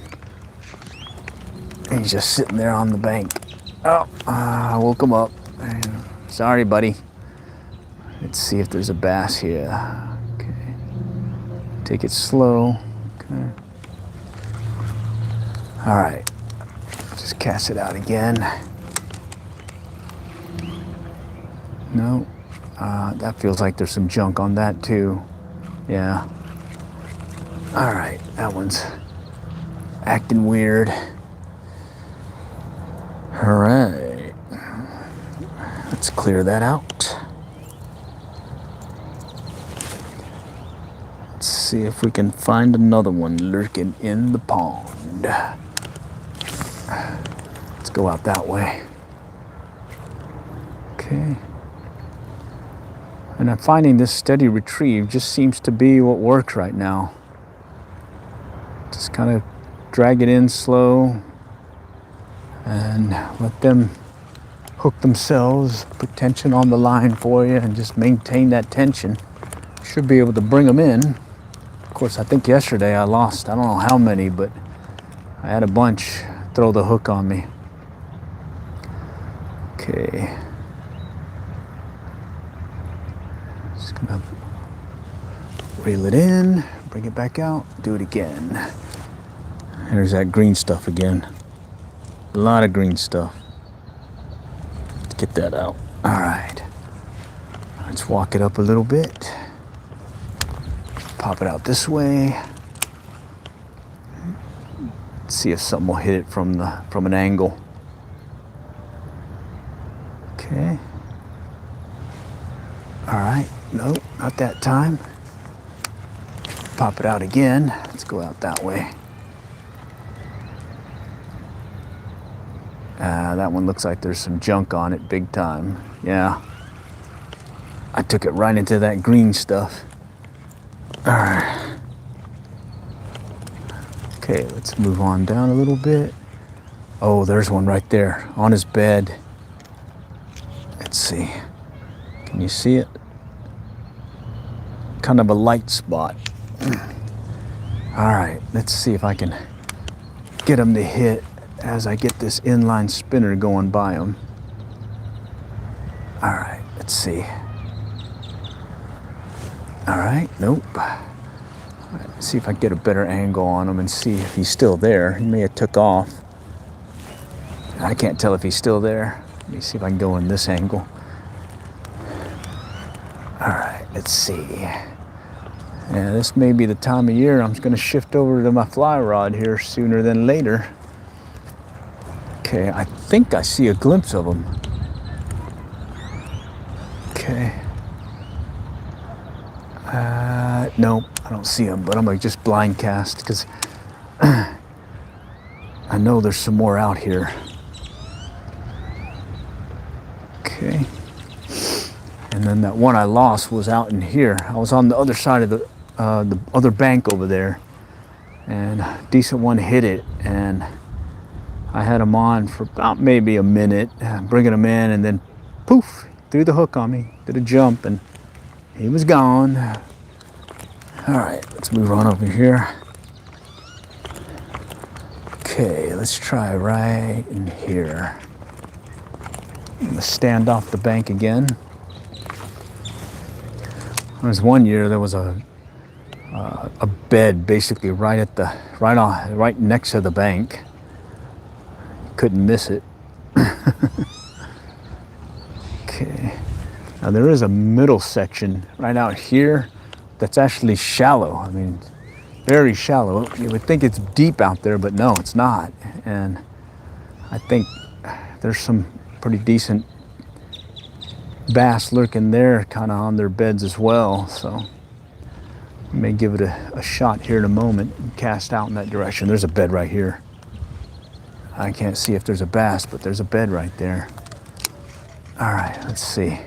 He's just sitting there on the bank. Oh, I woke him up. Sorry, buddy. Let's see if there's a bass here. Okay. Take it slow. Okay. All right. Just cast it out again. No. That feels like there's some junk on that too. Yeah. All right. That one's acting weird. All right. Let's clear that out. Let's see if we can find another one lurking in the pond. Let's go out that way. Okay. And I'm finding this steady retrieve just seems to be what works right now. Just kind of drag it in slow and let them hook themselves, put tension on the line for you, and just maintain that tension. Should be able to bring them in. Of course, I think yesterday I lost, I don't know how many, but I had a bunch throw the hook on me. Okay. Just gonna reel it in, bring it back out, do it again. There's that green stuff again. A lot of green stuff. Let's get that out. All right. Let's walk it up a little bit. Pop it out this way. Let's see if something will hit it from an angle. Okay. All right. Nope, not that time. Pop it out again. Let's go out that way. That one looks like there's some junk on it, big time. Yeah. I took it right into that green stuff. All right. Okay, let's move on down a little bit. Oh, there's one right there on his bed. Let's see. Can you see it? Kind of a light spot. All right, let's see if I can get him to hit as I get this inline spinner going by him. All right, let's see. All right, nope. All right, let's see if I can get a better angle on him and see if he's still there. He may have took off. I can't tell if he's still there. Let me see if I can go in this angle. All right, let's see. Yeah, this may be the time of year I'm going to shift over to my fly rod here sooner than later. Okay, I think I see a glimpse of him. Okay. Nope, I don't see him, but I'm going to just blind cast because I know there's some more out here. Okay. And then that one I lost was out in here. I was on the other side of the other bank over there, and a decent one hit it, and I had him on for about maybe a minute, bringing him in, and then poof, threw the hook on me, did a jump, and he was gone. All right, let's move on over here. Okay, let's try right in here. I'm gonna stand off the bank again. There was one year there was a bed basically right next to the bank. Couldn't miss it. Okay. Now there is a middle section right out here that's actually shallow. I mean, very shallow. You would think it's deep out there, but no, it's not. And I think there's some pretty decent bass lurking there, kind of on their beds as well. So we may give it a shot here in a moment and cast out in that direction. There's a bed right here. I can't see if there's a bass, but there's a bed right there. All right, let's see.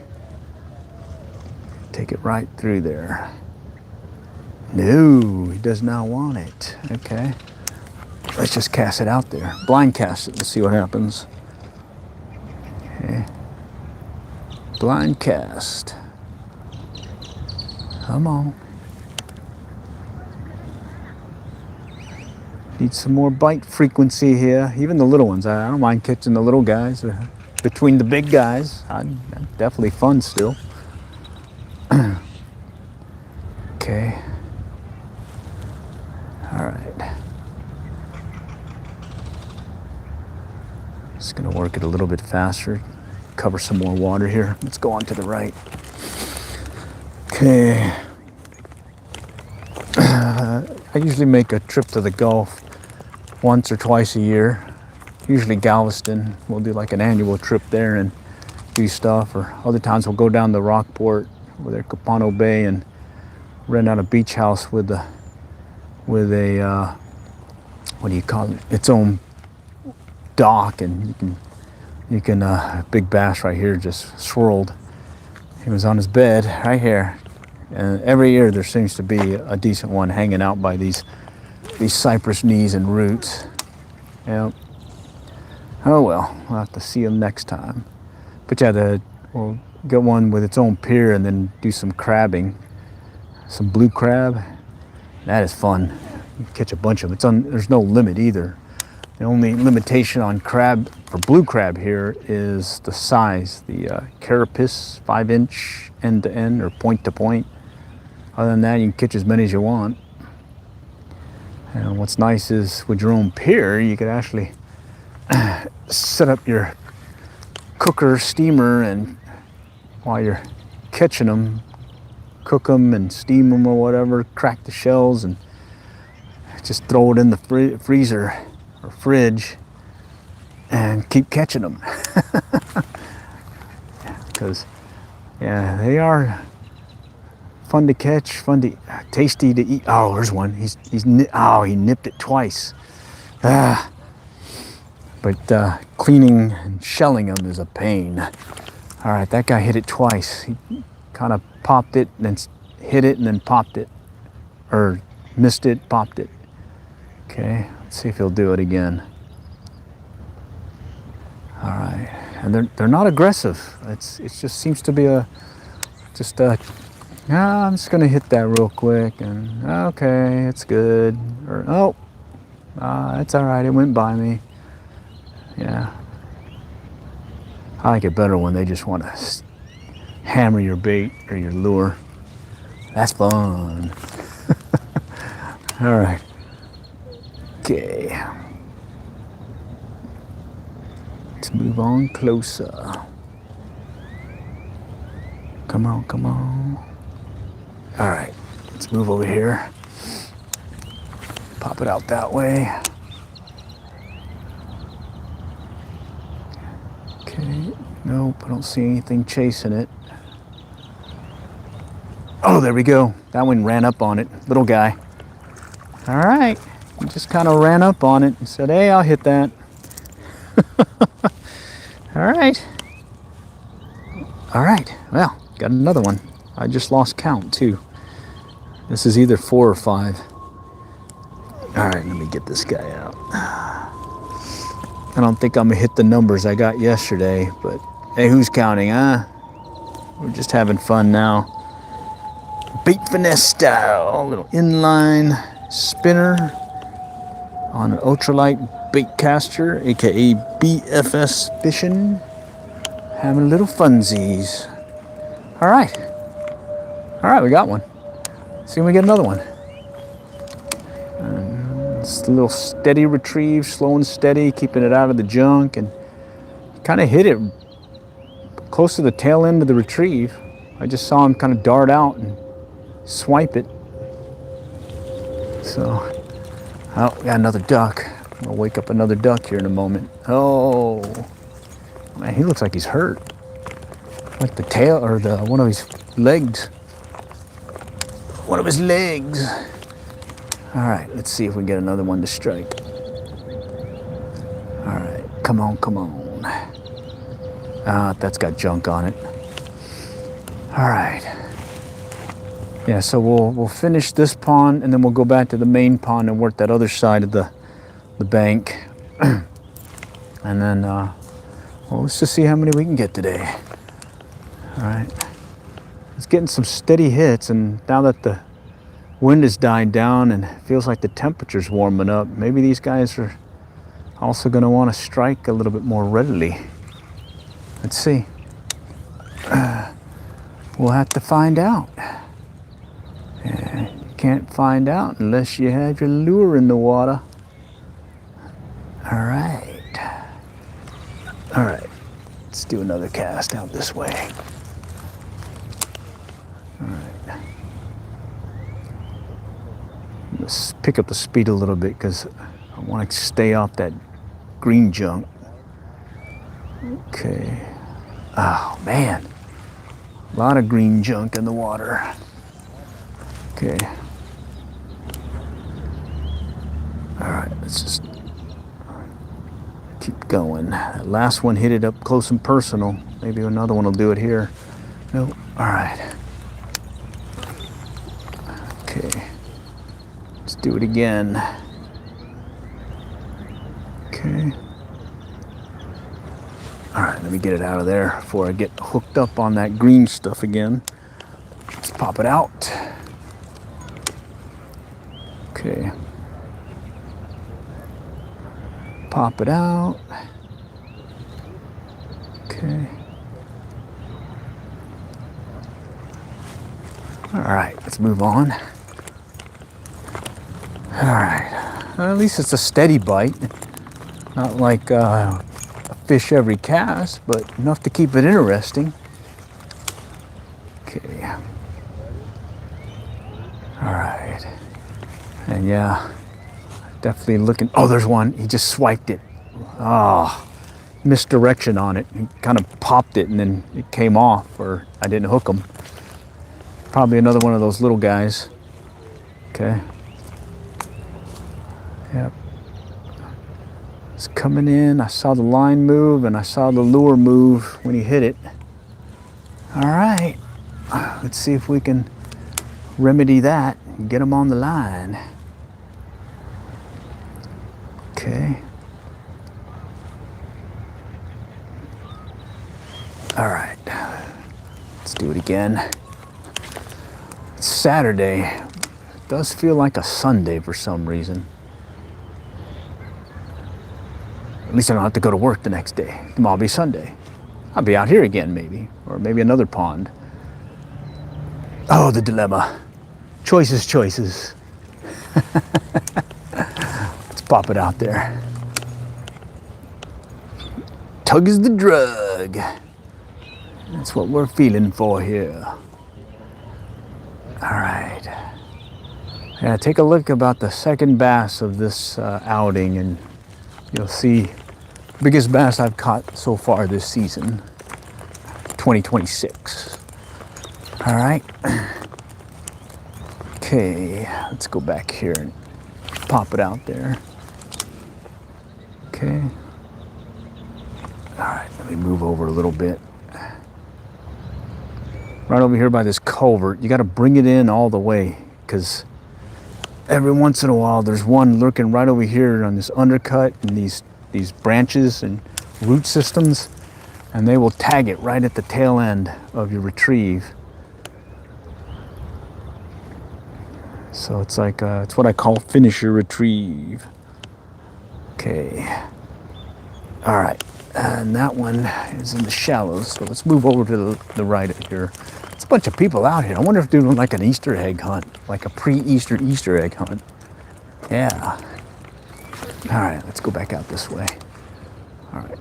Take it right through there. No, he does not want it. Okay. Let's just cast it out there. Blind cast it. Let's see what happens. Okay. Blind cast. Come on. Need some more bite frequency here. Even the little ones. I don't mind catching the little guys between the big guys. Definitely fun still. Okay. All right. Just gonna work it a little bit faster. Cover some more water here. Let's go on to the right. Okay. I usually make a trip to the Gulf once or twice a year. Usually Galveston. We'll do like an annual trip there and do stuff. Or other times we'll go down to Rockport with their Capano Bay and rent out a beach house with a what do you call it? Its own dock, and you can big bass right here just swirled. He was on his bed right here, and every year there seems to be a decent one hanging out by these cypress knees and roots. Yep. Oh well, we'll have to see him next time. But yeah, we'll get one with its own pier and then do some crabbing. Some blue crab. That is fun. You catch a bunch of them. There's no limit either. The only limitation on crab, for blue crab here, is the size. The carapace, 5-inch end to end or point to point. Other than that, you can catch as many as you want. And what's nice is with your own pier, you could actually set up your cooker, steamer, and while you're catching them, cook them and steam them or whatever, crack the shells and just throw it in the freezer or fridge and keep catching them. Because yeah, they are fun to catch, tasty to eat. Oh, there's one. He nipped it twice. But cleaning and shelling them is a pain. All right, that guy hit it twice. He kind of popped it and then hit it and then popped it, or missed it, popped it. Okay, let's see if he'll do it again. All right, and they're not aggressive. It just seems to be I'm just gonna hit that real quick and okay, it's good. Or it's all right. It went by me. Yeah, I like it better when they just want to hammer your bait or your lure. That's fun. All right. Okay. Let's move on closer. Come on, come on. All right. Let's move over here. Pop it out that way. Okay. Nope, I don't see anything chasing it. Oh, there we go. That one ran up on it. Little guy. All right. He just kind of ran up on it and said, hey, I'll hit that. All right. All right. Well, got another one. I just lost count, too. This is either 4 or 5. All right, let me get this guy out. I don't think I'm going to hit the numbers I got yesterday, but hey, who's counting, huh? We're just having fun now. Bait finesse style, a little inline spinner on an ultralight bait caster, aka BFS fishing. Having a little funsies. All right. All right, we got one. See if we get another one. It's a little steady retrieve, slow and steady, keeping it out of the junk, and kind of hit it close to the tail end of the retrieve. I just saw him kind of dart out and swipe it. So, oh, got another duck. I'll wake up another duck here in a moment. Oh, man, he looks like he's hurt. Like the tail or one of his legs. One of his legs. All right, let's see if we can get another one to strike. All right, come on, come on. That's got junk on it. All right. Yeah, so we'll finish this pond and then we'll go back to the main pond and work that other side of the bank. And then, well, let's just see how many we can get today. All right. It's getting some steady hits, and now that the wind has died down and it feels like the temperature's warming up, maybe these guys are also going to want to strike a little bit more readily. Let's see. We'll have to find out. Yeah, you can't find out unless you have your lure in the water. All right. All right. Let's do another cast out this way. All right. Let's pick up the speed a little bit because I want to stay off that green junk. Okay. Oh, man. A lot of green junk in the water. Okay. All right, let's just keep going. That last one hit it up close and personal. Maybe another one will do it here. Nope. All right. Okay. Let's do it again. Okay. All right, let me get it out of there before I get hooked up on that green stuff again. Let's pop it out. Okay. Pop it out. Okay. All right, let's move on. All right. Well, at least it's a steady bite. Not like a fish every cast, but enough to keep it interesting. Okay. All right. And yeah, definitely looking. Oh, there's one. He just swiped it. Oh, misdirection on it. He kind of popped it and then it came off, or I didn't hook him. Probably another one of those little guys. Okay. Yep. It's coming in. I saw the line move and I saw the lure move when he hit it. All right. Let's see if we can remedy that and get him on the line. Okay. All right. Let's do it again. It's Saturday. It does feel like a Sunday for some reason. At least I don't have to go to work the next day. Tomorrow will be Sunday. I'll be out here again maybe, or maybe another pond. Oh, the dilemma. Choices, choices. Let's pop it out there. Tug is the drug. That's what we're feeling for here. All right. Yeah, take a look about the second bass of this outing and you'll see biggest bass I've caught so far this season, 2026. All right. Okay, let's go back here and pop it out there. Okay. All right, let me move over a little bit. Right over here by this culvert, you got to bring it in all the way because every once in a while there's one lurking right over here on this undercut and these branches and root systems, and they will tag it right at the tail end of your retrieve. So it's like, it's what I call finisher retrieve. Okay. All right. And that one is in the shallows. So let's move over to the right here. It's a bunch of people out here. I wonder if they're doing like an Easter egg hunt, like a pre-Easter Easter egg hunt. Yeah. All right, let's go back out this way. All right.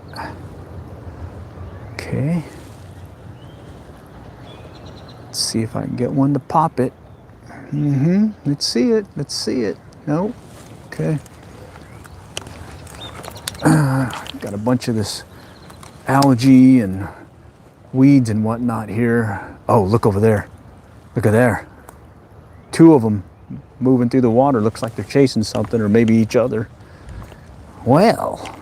Okay. Let's see if I can get one to pop it. Let's see it. Let's see it. No. Okay. Got a bunch of this algae and weeds and whatnot here. Oh, look over there. Look at there. Two of them moving through the water. Looks like they're chasing something or maybe each other. Well,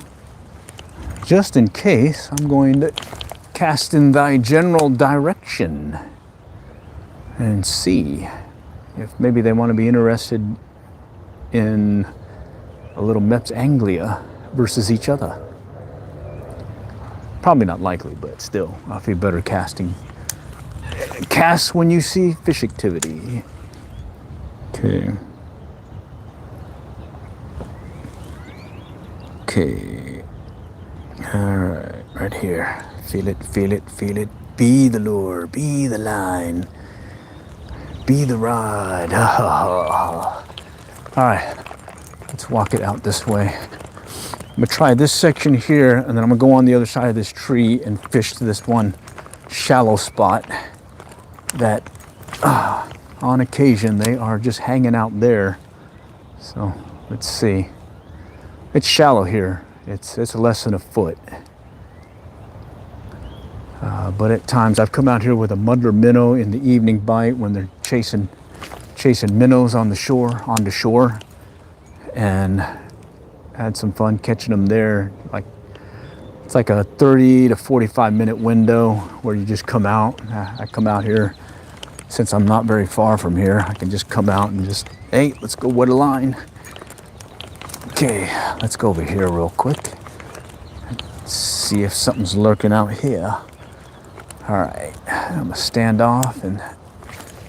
just in case, I'm going to cast in thy general direction and see if maybe they want to be interested in a little Meps anglia versus each other. Probably not likely, but still, I feel better casting. Cast when you see fish activity. Okay. Okay. All right, right here. Feel it, feel it, feel it. Be the lure, be the line, be the rod. All right, let's walk it out this way. I'm gonna try this section here, and then I'm gonna go on the other side of this tree and fish to this one shallow spot that on occasion they are just hanging out there. So let's see. It's shallow here. It's less than a foot. But at times I've come out here with a muddler minnow in the evening bite when they're chasing minnows on the shore, and had some fun catching them there. It's like a 30 to 45 minute window where you just come out. I come out here, since I'm not very far from here, I can just come out and just, hey, let's go wet a line. Okay, let's go over here real quick. Let's see if something's lurking out here. All right, I'm gonna stand off and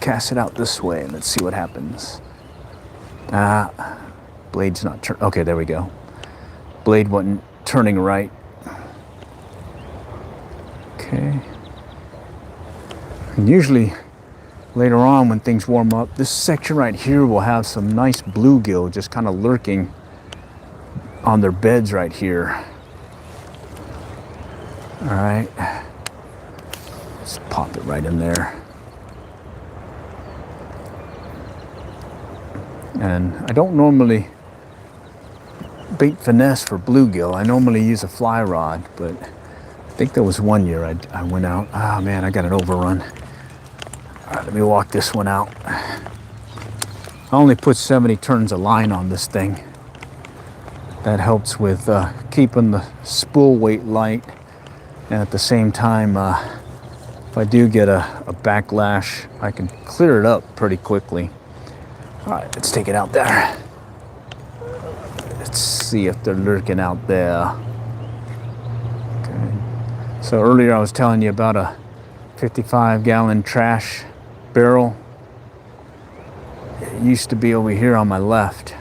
cast it out this way, and let's see what happens. Blade's not turn. Okay, there we go. Blade wasn't turning right. Okay. And usually later on when things warm up, this section right here will have some nice bluegill just kind of lurking on their beds right here. All right. Let's pop it right in there. And I don't normally bait finesse for bluegill. I normally use a fly rod, but I think there was one year I went out. Ah, man, I got an overrun. All right, let me walk this one out. I only put 70 turns of line on this thing. That helps with keeping the spool weight light, and at the same time, if I do get a backlash, I can clear it up pretty quickly. All right, let's take it out there. Let's see if they're lurking out there. Okay. So earlier I was telling you about a 55-gallon trash barrel. It used to be over here on my left,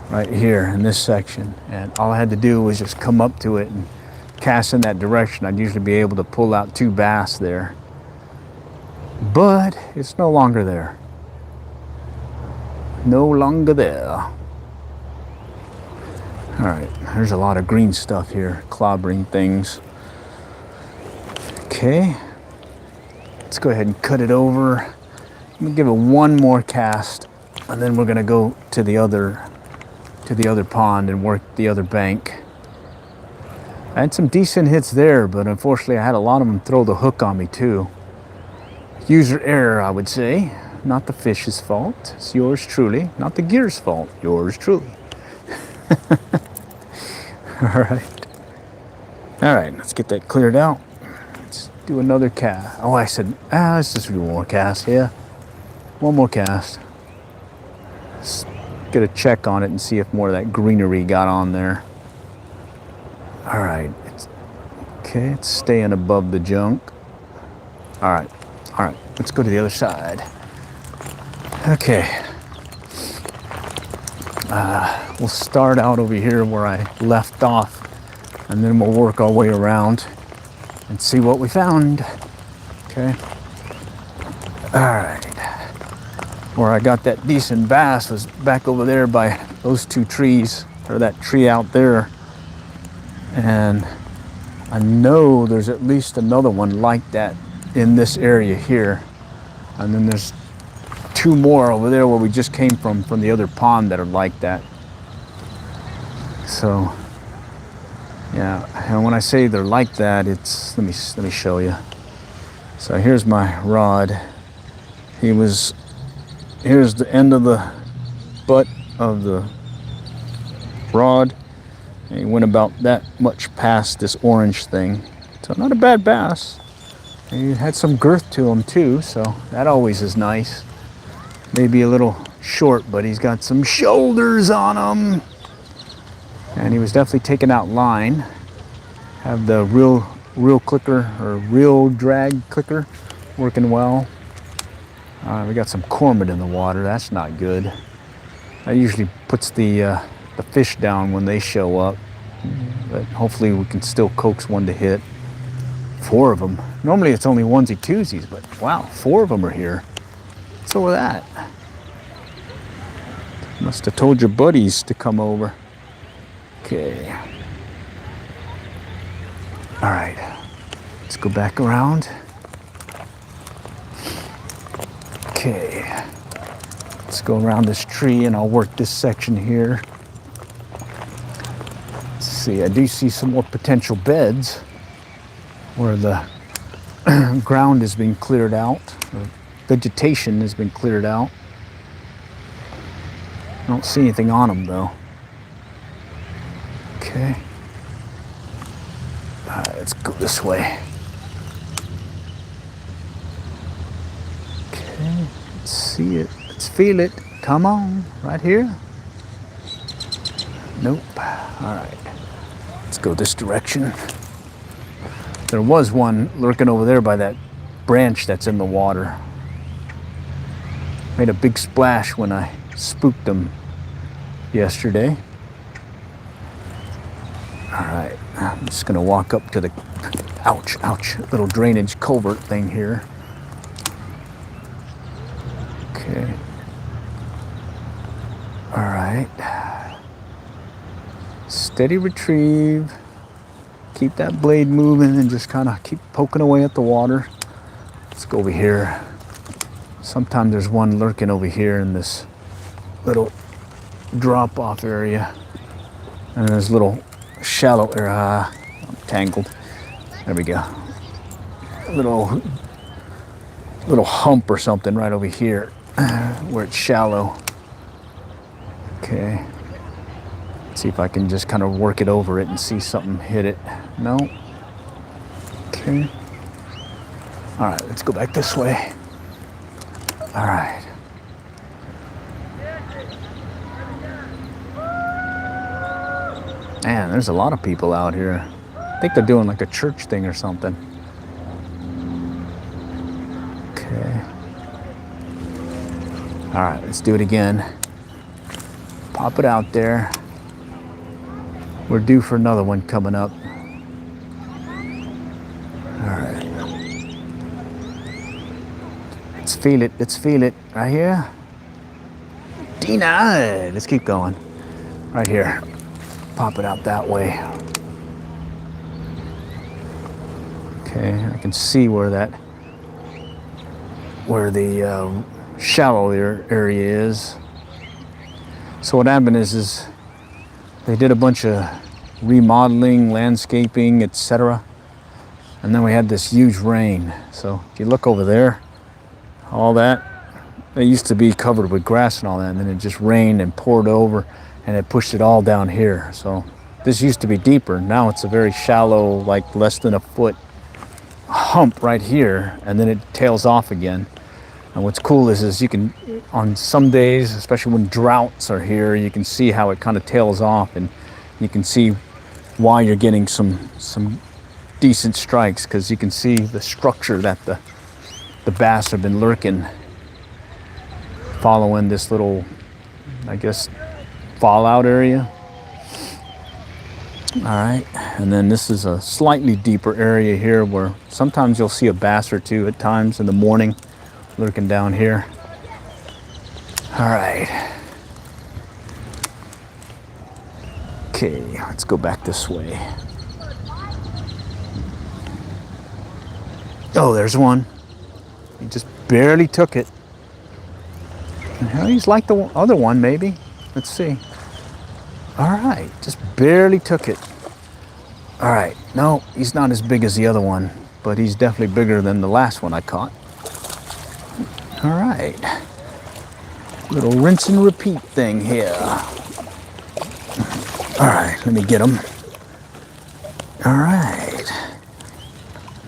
right here in this section. And all I had to do was just come up to it and cast in that direction. I'd usually be able to pull out 2 bass there. But it's no longer there. No longer there. All right, there's a lot of green stuff here, clobbering things. Okay, let's go ahead and cut it over. I'm gonna give it one more cast, and then we're gonna go to the other pond and work the other bank. I had some decent hits there, but unfortunately I had a lot of them throw the hook on me too. User error, I would say. Not the fish's fault. It's yours truly. Not the gear's fault. Yours truly. All right, let's get that cleared out. Let's do another cast. Oh, I said, let's just do one more cast. Yeah, one more cast. Let's get a check on it and see if more of that greenery got on there. All right, it's staying above the junk. All right, let's go to the other side. Okay. We'll start out over here where I left off, and then we'll work our way around and see what we found. Okay. All right. Where I got that decent bass was back over there by those two trees, or that tree out there. And I know there's at least another one like that in this area here. And then there's two more over there where we just came from the other pond that are like that. So, yeah, and when I say they're like that, it's, let me show you. So here's my rod. Here's the end of the butt of the rod. And he went about that much past this orange thing. So not a bad bass. And he had some girth to him too, so that always is nice. Maybe a little short, but he's got some shoulders on him. And he was definitely taking out line. Have the reel clicker or reel drag clicker working well. We got some cormorant in the water. That's not good. That usually puts the fish down when they show up. But hopefully we can still coax one to hit. 4 of them. Normally it's only onesie twosies, but wow, 4 of them are here. What's over that? Must have told your buddies to come over. Okay. All right. Let's go back around. Okay. Let's go around this tree and I'll work this section here. Let's see, I do see some more potential beds where the ground has been cleared out, or vegetation has been cleared out. I don't see anything on them though. Okay. All right, let's go this way. Okay, let's see it. Let's feel it. Come on, right here. Nope. All right. Let's go this direction. There was one lurking over there by that branch that's in the water. Made a big splash when I spooked them yesterday. All right, I'm just gonna walk up to the, ouch, little drainage culvert thing here. Okay. All right. Steady retrieve. Keep that blade moving and just kind of keep poking away at the water. Let's go over here. Sometimes there's one lurking over here in this little drop-off area. And there's a little shallow area. I'm tangled. There we go. A little hump or something right over here where it's shallow. Okay. See if I can just kind of work it over it and see something hit it. No. Okay. All right, let's go back this way. All right. Man, there's a lot of people out here. I think they're doing like a church thing or something. Okay. All right, let's do it again. Pop it out there. We're due for another one coming up. All right. Let's feel it. Right here. Denied. Let's keep going. Right here. Pop it out that way. Okay, I can see where the shallow area is. So what happened is they did a bunch of remodeling, landscaping, etc. And then we had this huge rain. So if you look over there, all that, it used to be covered with grass and all that, and then it just rained and poured over and it pushed it all down here. So this used to be deeper. Now it's a very shallow, like less than a foot hump right here, and then it tails off again. And what's cool is you can, on some days, especially when droughts are here, you can see how it kind of tails off, and you can see why you're getting some decent strikes, because you can see the structure that the bass have been lurking, following this little, I guess, fallout area. All right, and then this is a slightly deeper area here where sometimes you'll see a bass or two at times in the morning lurking down here. All right. Okay, let's go back this way. Oh, there's one. He just barely took it. Well, he's like the other one, maybe. Let's see. All right, just barely took it. All right, no, he's not as big as the other one, but he's definitely bigger than the last one I caught. All right, little rinse and repeat thing here. All right, let me get him. All right,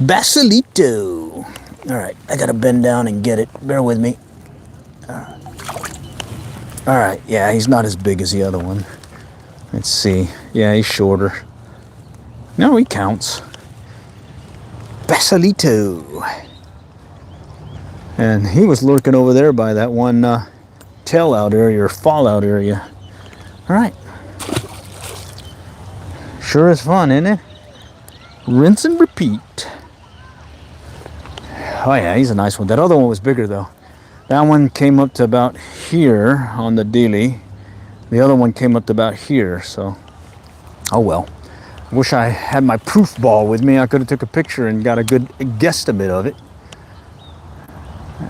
Basilito. All right, I gotta bend down and get it. Bear with me. All right, yeah, he's not as big as the other one. Let's see. Yeah, he's shorter. No, he counts. Basilito. And he was lurking over there by that one tail out area or fallout area. All right. Sure is fun, isn't it? Rinse and repeat. Oh yeah, he's a nice one. That other one was bigger though. That one came up to about here on the dealie. The other one came up to about here, so oh well. Wish I had my proof ball with me. I could have took a picture and got a good guesstimate of it.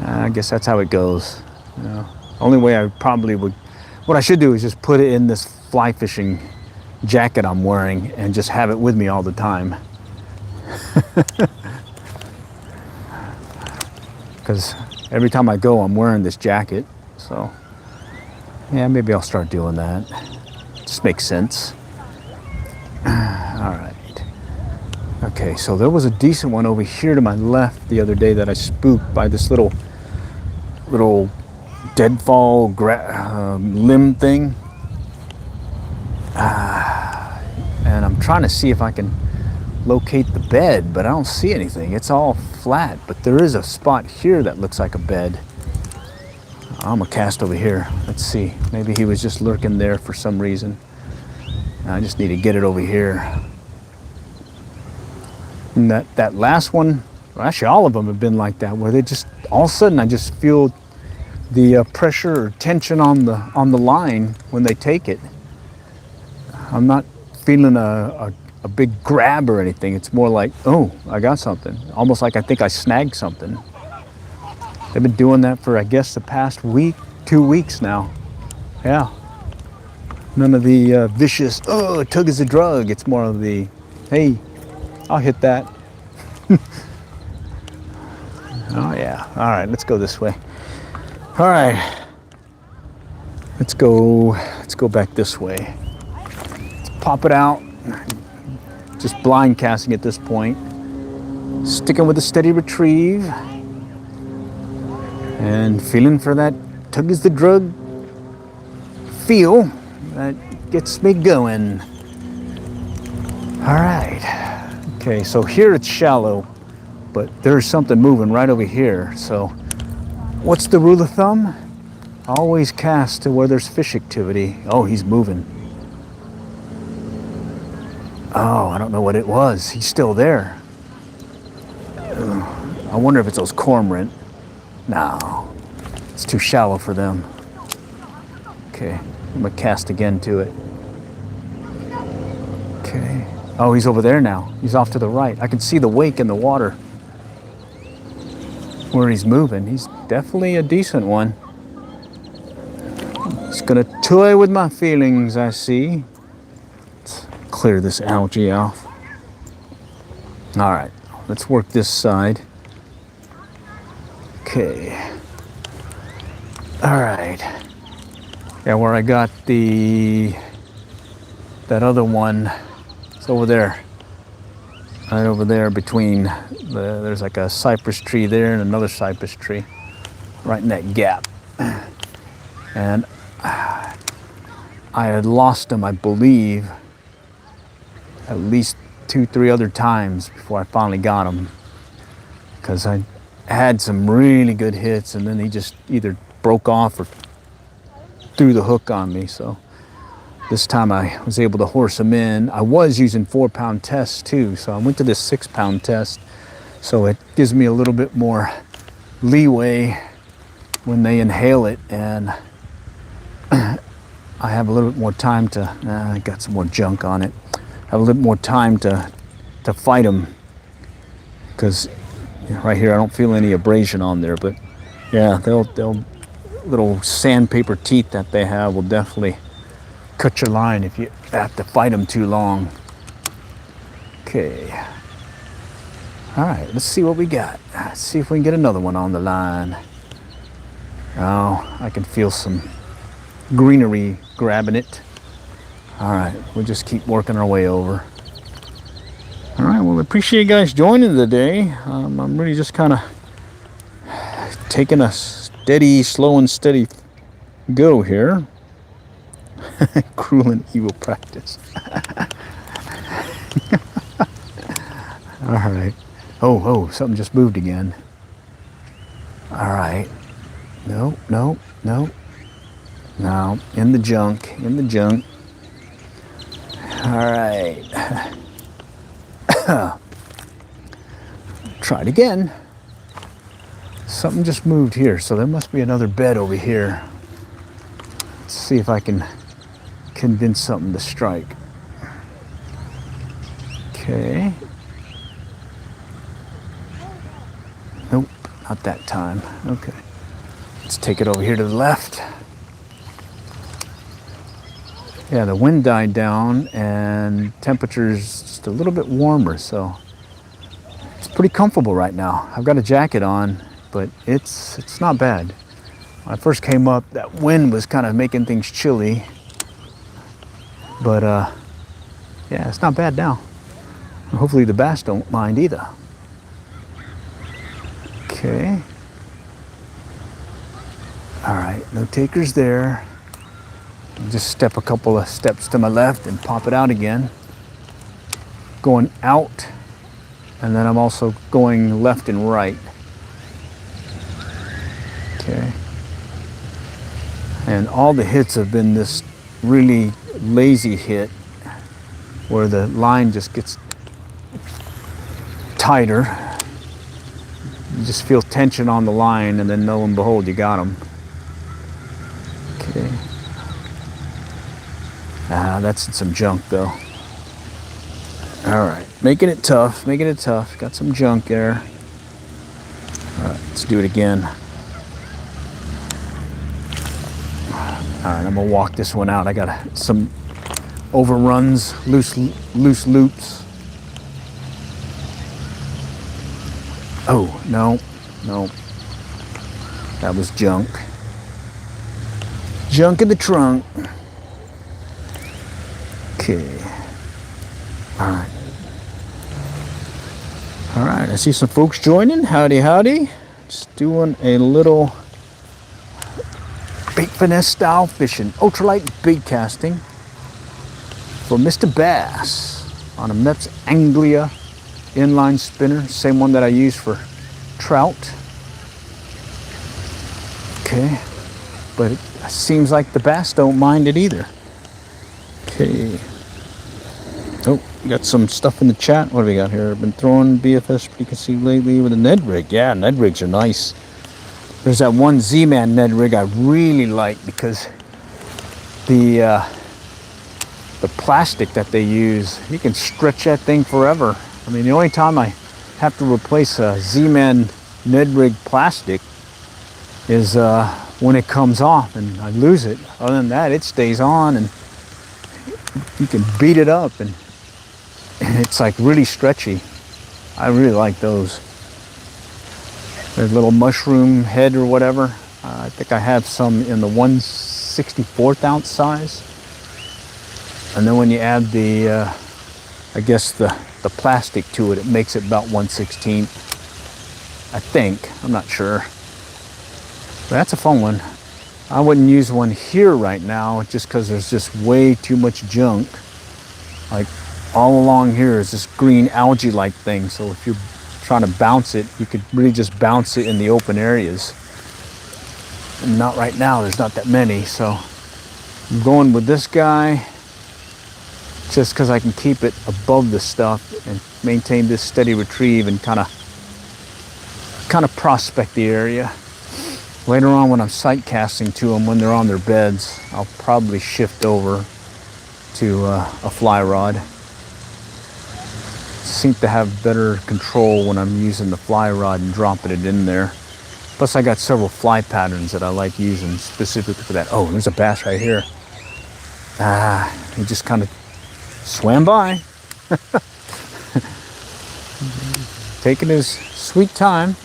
I guess that's how it goes. You know, only way I probably would, what I should do is just put it in this fly fishing jacket I'm wearing and just have it with me all the time. Because every time I go, I'm wearing this jacket. So yeah, maybe I'll start doing that. Just makes sense. All right. Okay, so there was a decent one over here to my left the other day that I spooked by this little deadfall limb thing. And I'm trying to see if I can locate the bed, but I don't see anything. It's all flat, but there is a spot here that looks like a bed. I'm gonna cast over here. Let's see. Maybe he was just lurking there for some reason. I just need to get it over here. And that last one, well, actually all of them have been like that, where they just all of a sudden I just feel the pressure or tension on the line when they take it. I'm not feeling a big grab or anything. It's more like, oh, I got something. Almost like I think I snagged something. They've been doing that for, I guess, the past week, 2 weeks now. Yeah. None of the vicious, oh, tug is a drug. It's more of the, hey, I'll hit that. Oh yeah. All right, let's go this way. All right. Let's go back this way. Let's pop it out. Just blind casting at this point. Sticking with a steady retrieve. And feeling for that tug is the drug feel that gets me going. All right. Okay, so here it's shallow, but there's something moving right over here. So what's the rule of thumb? Always cast to where there's fish activity. Oh, he's moving. Oh, I don't know what it was. He's still there. I wonder if it's those cormorant. No, it's too shallow for them. Okay, I'm gonna cast again to it. Okay. Oh, he's over there now. He's off to the right. I can see the wake in the water where he's moving. He's definitely a decent one. He's gonna toy with my feelings, I see. Let's clear this algae off. All right, let's work this side. Okay. All right. Yeah, where I got that other one, it's over there. Right over there between, there's like a cypress tree there and another cypress tree. Right in that gap. And I had lost him, I believe, at least 2-3 other times before I finally got him. Because I had some really good hits and then he just either broke off or threw the hook on me. So this time I was able to horse him in. I was using 4-pound tests too, so I went to this 6-pound test. So it gives me a little bit more leeway when they inhale it, and I have a little bit more time to, I got some more junk on it, have a little more time to fight them, because right here I don't feel any abrasion on there, but yeah, they'll little sandpaper teeth that they have will definitely cut your line if you have to fight them too long. Okay. All right, let's see what we got. Let's see if we can get another one on the line. Oh, I can feel some greenery grabbing it. All right, we'll just keep working our way over. All right, well, I appreciate you guys joining today. I'm really just kind of taking a steady, slow and steady go here. Cruel and evil practice. All right. Oh, something just moved again. All right. No. No, in the junk. All right. Try it again. Something just moved here, so there must be another bed over here. Let's see if I can convince something to strike. Okay. Nope, not that time. Okay. Let's take it over here to the left. Yeah, the wind died down and temperature's just a little bit warmer, so it's pretty comfortable right now. I've got a jacket on, but it's not bad. When I first came up, that wind was kind of making things chilly, but yeah, it's not bad now. Hopefully the bass don't mind either. Okay. All right, no takers there. Just step a couple of steps to my left and pop it out again. Going out, and then I'm also going left and right. Okay. And all the hits have been this really lazy hit where the line just gets tighter. You just feel tension on the line, and then lo and behold, you got them. Okay. That's some junk though. All right, making it tough. Got some junk there. All right, let's do it again. All right, I'm gonna walk this one out. I got some overruns, loose loops. Oh, no. That was junk. Junk in the trunk. Okay. All right, I see some folks joining. Howdy. Just doing a little bait finesse style fishing, ultralight bait casting for Mr. Bass on a Mepps Anglia inline spinner, same one that I use for trout. Okay, but it seems like the bass don't mind it either. Okay. Oh, got some stuff in the chat. What do we got here? I've been throwing BFS pretty consistently lately with a Ned rig. Yeah, Ned rigs are nice. There's that one Z-Man Ned rig I really like because the plastic that they use, you can stretch that thing forever. I mean, the only time I have to replace a Z-Man Ned rig plastic is when it comes off and I lose it. Other than that, it stays on and you can beat it up and it's like really stretchy. I really like those. There's a little mushroom head or whatever. I think I have some in the 1/64 ounce size. And then when you add the, I guess the plastic to it, it makes it about 1/16. I think, I'm not sure. But that's a fun one. I wouldn't use one here right now just because there's just way too much junk. Like all along here is this green algae-like thing. So if you're trying to bounce it, you could really just bounce it in the open areas. And not right now, there's not that many. So I'm going with this guy just because I can keep it above the stuff and maintain this steady retrieve and kind of prospect the area. Later on when I'm sight casting to them, when they're on their beds, I'll probably shift over to a fly rod. Seem to have better control when I'm using the fly rod and dropping it in there. Plus I got several fly patterns that I like using specifically for that. Oh, there's a bass right here. He just kind of swam by. Taking his sweet time.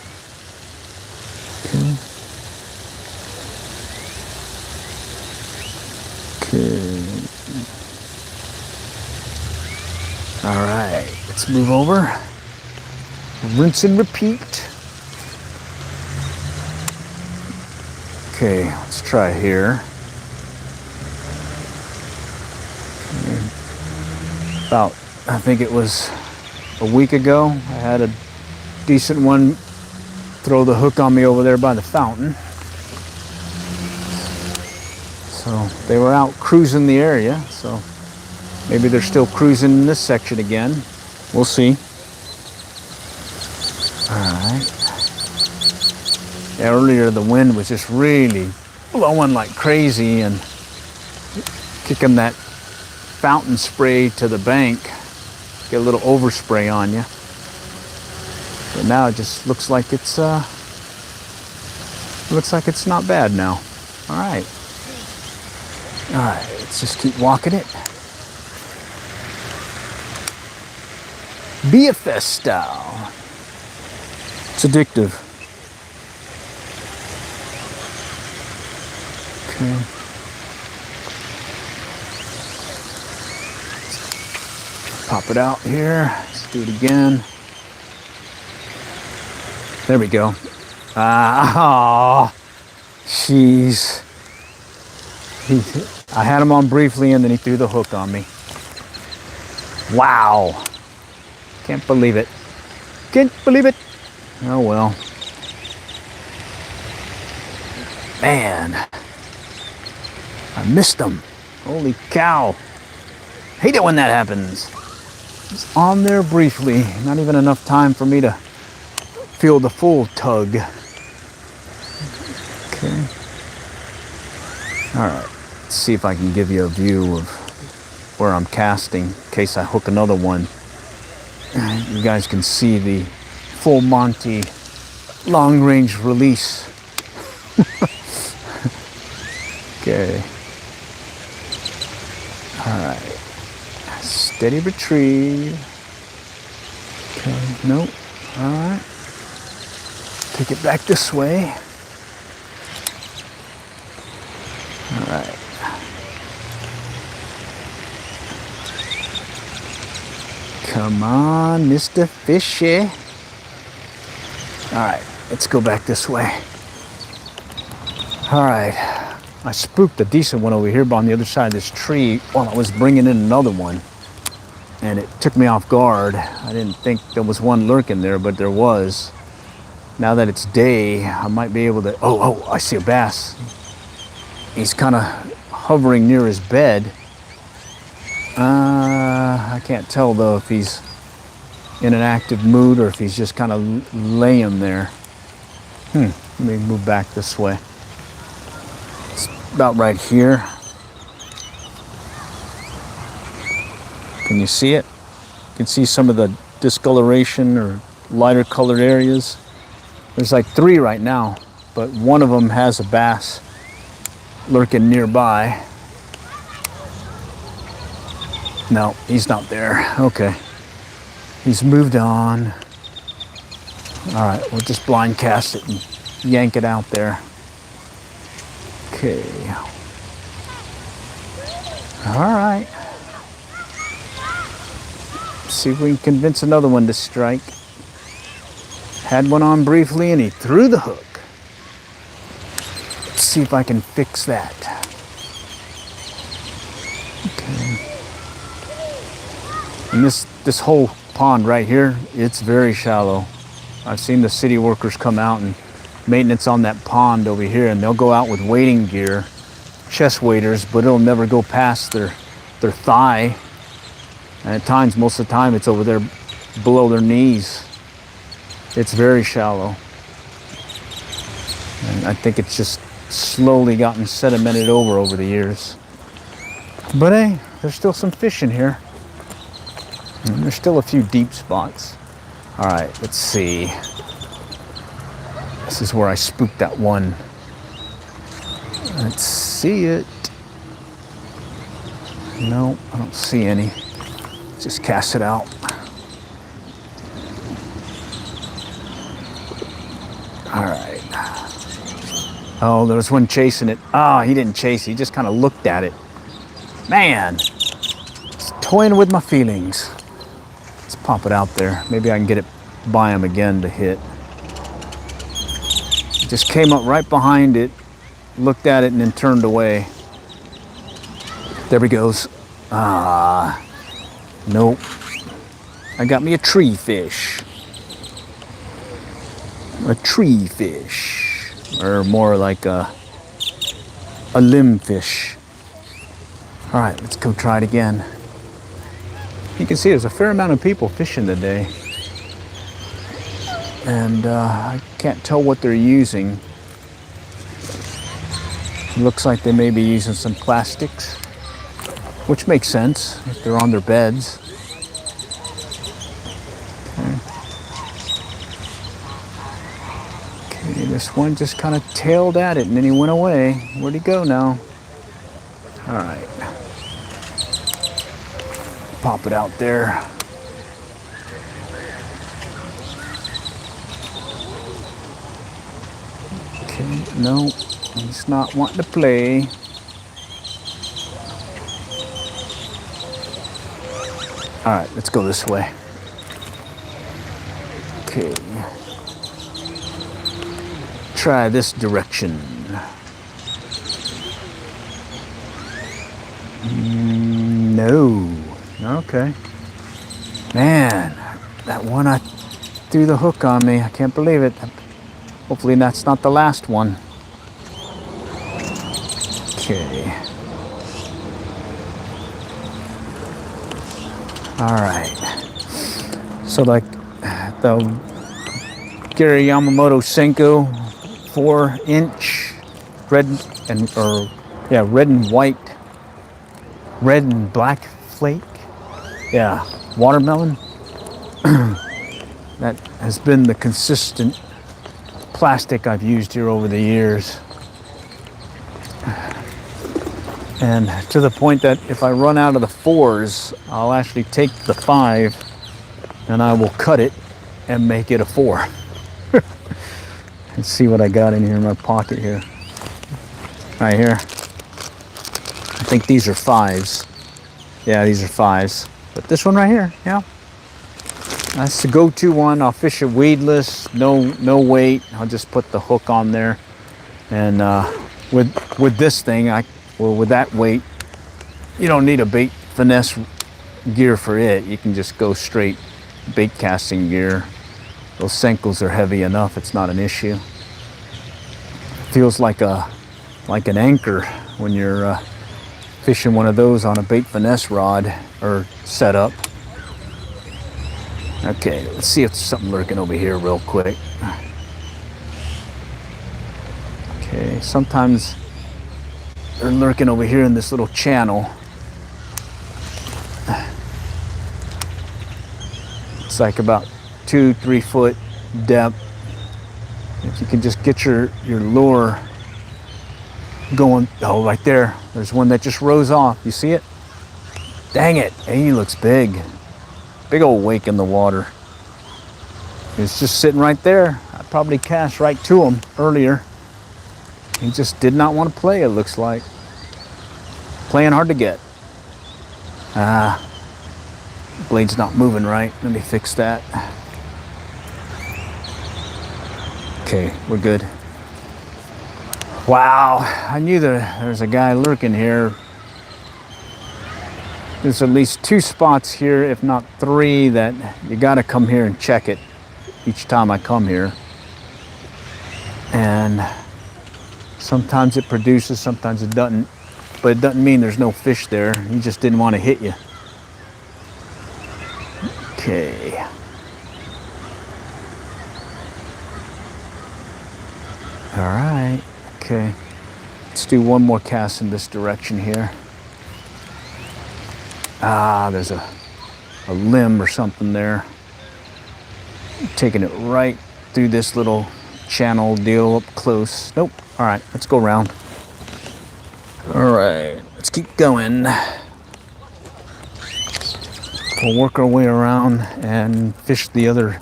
Okay. All right, let's move over. Rinse and repeat. Okay, let's try here. About, I think it was a week ago, I had a decent one throw the hook on me over there by the fountain. So they were out cruising the area, so maybe they're still cruising in this section again. We'll see. All right. Yeah, earlier the wind was just really blowing like crazy and kicking that fountain spray to the bank. Get a little overspray on you. But now it just looks like it's not bad now. All right. All right, let's just keep walking it. BFS style. It's addictive. Okay. Pop it out here. Let's do it again. There we go. Oh, jeez. I had him on briefly and then he threw the hook on me. Wow. Can't believe it. Can't believe it. Oh well. Man. I missed him. Holy cow. Hate it when that happens. It's on there briefly. Not even enough time for me to feel the full tug. Okay. All right. Let's see if I can give you a view of where I'm casting in case I hook another one. You guys can see the full Monty long range release. Okay. All right. Steady retrieve. Okay. Nope. All right. Take it back this way. All right. Come on, Mr. Fishy. All right, let's go back this way. All right, I spooked a decent one over here on the other side of this tree while I was bringing in another one. And it took me off guard. I didn't think there was one lurking there, but there was. Now that it's day, I might be able to, oh, I see a bass. He's kind of hovering near his bed. I can't tell though if he's in an active mood or if he's just kind of laying there. Let me move back this way. It's about right here. Can you see it? You can see some of the discoloration or lighter colored areas. There's like 3 right now, but one of them has a bass lurking nearby. No, he's not there. Okay. He's moved on. All right, we'll just blind cast it and yank it out there. Okay. All right. See if we can convince another one to strike. Had one on briefly and he threw the hook. Let's see if I can fix that. Okay. And this whole pond right here, it's very shallow. I've seen the city workers come out and maintenance on that pond over here, and they'll go out with wading gear, chest waders, but it'll never go past their thigh. And at times, most of the time, it's over there below their knees. It's very shallow. And I think it's just slowly gotten sedimented over the years. But hey, there's still some fish in here. And there's still a few deep spots. All right, let's see. This is where I spooked that one. Let's see it. No, I don't see any. Just cast it out. All right. Oh, there was one chasing it. Ah, he didn't chase it. He just kind of looked at it. Man, it's toying with my feelings. Let's pop it out there. Maybe I can get it by him again to hit. It just came up right behind it, looked at it, and then turned away. There he goes. Ah, nope. I got me a tree fish. A tree fish, or more like a limb fish. All right, let's go try it again. You can see there's a fair amount of people fishing today. And I can't tell what they're using. Looks like they may be using some plastics, which makes sense if they're on their beds. Okay, this one just kind of tailed at it and then he went away. Where'd he go now? All right. Pop it out there. Okay, no, he's not wanting to play. All right, let's go this way. Okay. Try this direction. No. Okay. Man, that one I threw the hook on me. I can't believe it. Hopefully that's not the last one. Okay. All right. So like the Gary Yamamoto Senko 4-inch red and black flake. Yeah, watermelon. That has been the consistent plastic I've used here over the years. And to the point that if I run out of the 4s, I'll actually take the 5 and I will cut it and make it a 4. Let's see what I got in here in my pocket here. Right here. I think these are 5s. Yeah, these are 5s. But this one right here, yeah. That's the go-to one. I'll fish it weedless, no weight. I'll just put the hook on there. And with this thing, with that weight, you don't need a bait finesse gear for it. You can just go straight bait casting gear. Those Senkos are heavy enough, it's not an issue. Feels like an anchor when you're fishing one of those on a bait finesse rod or setup. Okay, let's see if there's something lurking over here real quick. Okay, sometimes they're lurking over here in this little channel. It's like about 2-3 foot depth. If you can just get your lure going. Oh, right there. There's one that just rose off. You see it? Dang it. Hey, he looks big. Big old wake in the water. He's just sitting right there. I probably cast right to him earlier. He just did not want to play, it looks like. Playing hard to get. Blade's not moving right. Let me fix that. Okay, we're good. Wow, I knew there's a guy lurking here. There's at least 2 spots here, if not 3, that you gotta come here and check it each time I come here. And sometimes it produces, sometimes it doesn't. But it doesn't mean there's no fish there. He just didn't want to hit you. Okay. All right. Okay. Let's do one more cast in this direction here. Ah, there's a limb or something there. Taking it right through this little channel deal up close. Nope. All right, let's go around. All right, let's keep going. We'll work our way around and fish the other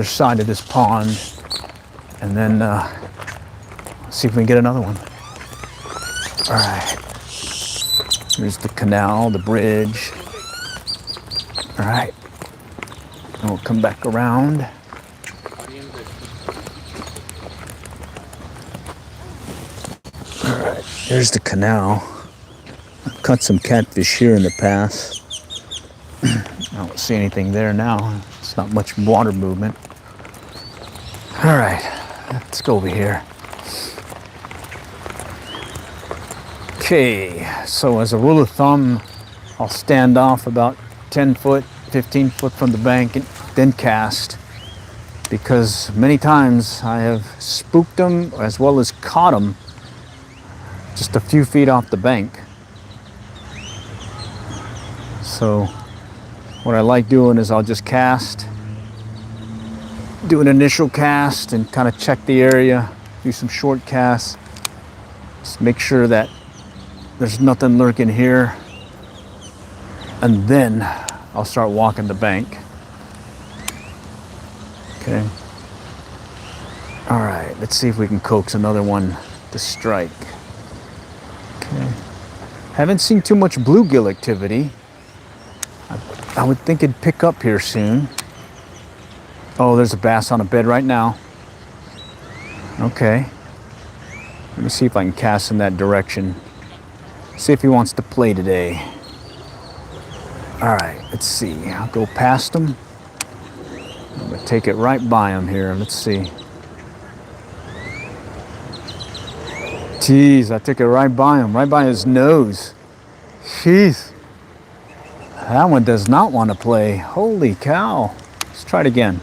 side of this pond, and then see if we can get another one. All right. Here's the canal, the bridge. All right. And we'll come back around. All right. Here's the canal. I've caught some catfish here in the past. I don't see anything there now. It's not much water movement. All right. Let's go over here. Okay, so as a rule of thumb, I'll stand off about 10 foot, 15 foot from the bank and then cast, because many times I have spooked them as well as caught them just a few feet off the bank. So what I like doing is I'll just cast, do an initial cast and kind of check the area, do some short casts, just make sure that there's nothing lurking here, and then I'll start walking the bank. Okay. All right, let's see if we can coax another one to strike. Okay. Haven't seen too much bluegill activity. I would think it'd pick up here soon. Oh, there's a bass on a bed right now. Okay. Let me see if I can cast in that direction. See if he wants to play today. All right, let's see. I'll go past him. I'm gonna take it right by him here. Let's see. Jeez, I took it right by him, right by his nose. Jeez. That one does not want to play. Holy cow. Let's try it again.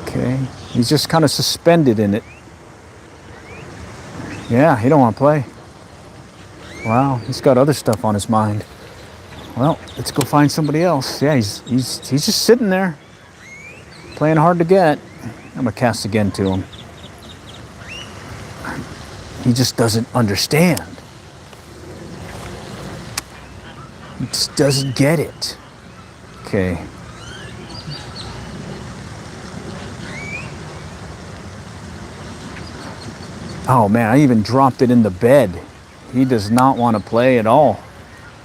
Okay, he's just kind of suspended in it. Yeah, he don't want to play. Wow, he's got other stuff on his mind. Well, let's go find somebody else. Yeah, he's just sitting there, playing hard to get. I'm gonna cast again to him. He just doesn't understand. He just doesn't get it. Okay. Oh man, I even dropped it in the bed. He does not want to play at all.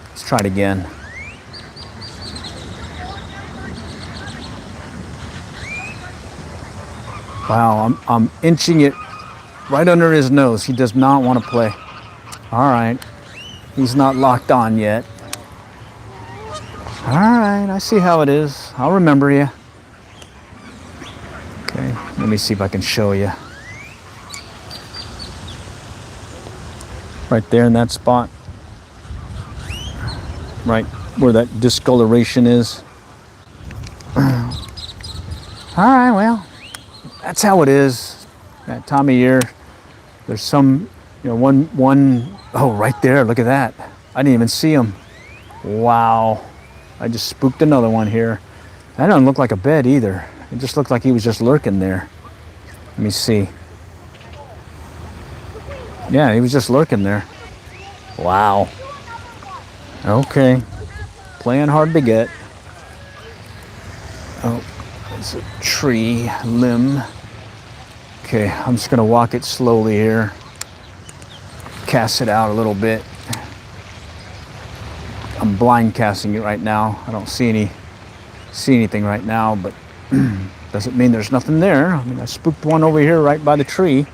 Let's try it again. Wow, I'm inching it right under his nose. He does not want to play. All right, he's not locked on yet. All right, I see how it is. I'll remember you. Okay, let me see if I can show you. Right there in that spot. Right where that discoloration is. All right, well, that's how it is. That time of year, there's some, one, oh, right there, look at that. I didn't even see him. Wow. I just spooked another one here. That doesn't look like a bed either. It just looked like he was just lurking there. Let me see. Yeah, he was just lurking there. Wow. Okay. Playing hard to get. Oh, it's a tree limb. Okay, I'm just gonna walk it slowly here. Cast it out a little bit. I'm blind casting it right now. I don't see anything right now, but doesn't mean there's nothing there. I mean, I spooked one over here right by the tree.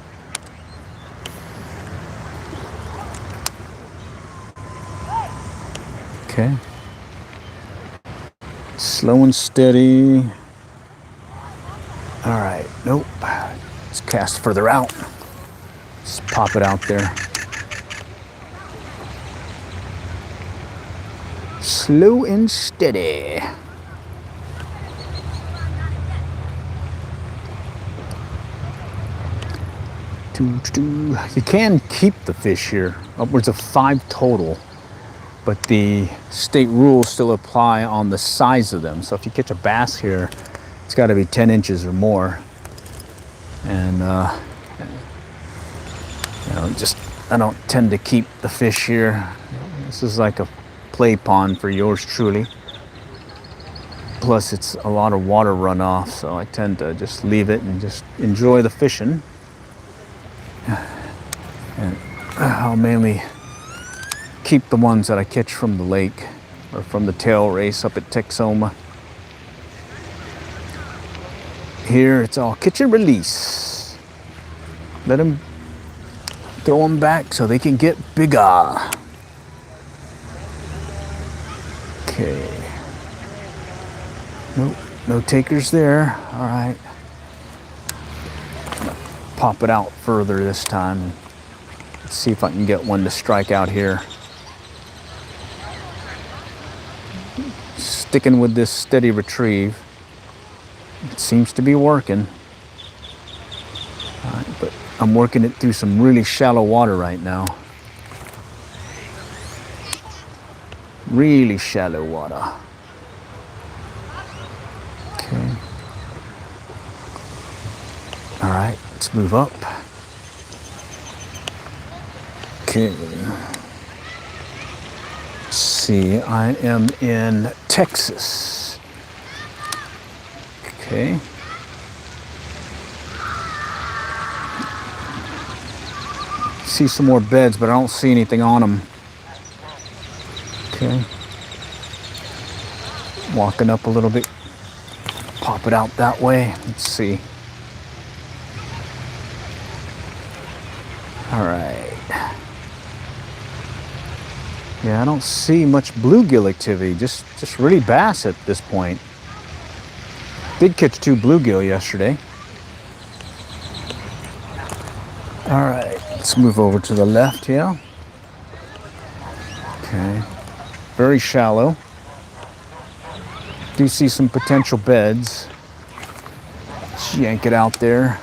Okay. Slow and steady. All right, nope. Let's cast further out. Just pop it out there. Slow and steady. You can keep the fish here, upwards of 5 total, but the state rules still apply on the size of them. So if you catch a bass here, it's got to be 10 inches or more. And you know, just I don't tend to keep the fish here. This is like a play pond for yours truly. Plus it's a lot of water runoff, so I tend to just leave it and just enjoy the fishing. And I'll mainly keep the ones that I catch from the lake or from the tail race up at Texoma. Here it's all catch and release. Let them throw them back so they can get bigger. Okay. Nope, no takers there. All right. Pop it out further this time. Let's see if I can get one to strike out here. Sticking with this steady retrieve. It seems to be working. All right, but I'm working it through some really shallow water right now. Really shallow water. Okay. All right, let's move up. Okay. Let's see, I am in Texas. Okay. See some more beds, but I don't see anything on them. Okay. Walking up a little bit. Pop it out that way. Let's see. All right. Yeah, I don't see much bluegill activity. Just really bass at this point. Did catch 2 bluegill yesterday. All right, let's move over to the left here. Okay, very shallow. Do see some potential beds. Let's yank it out there.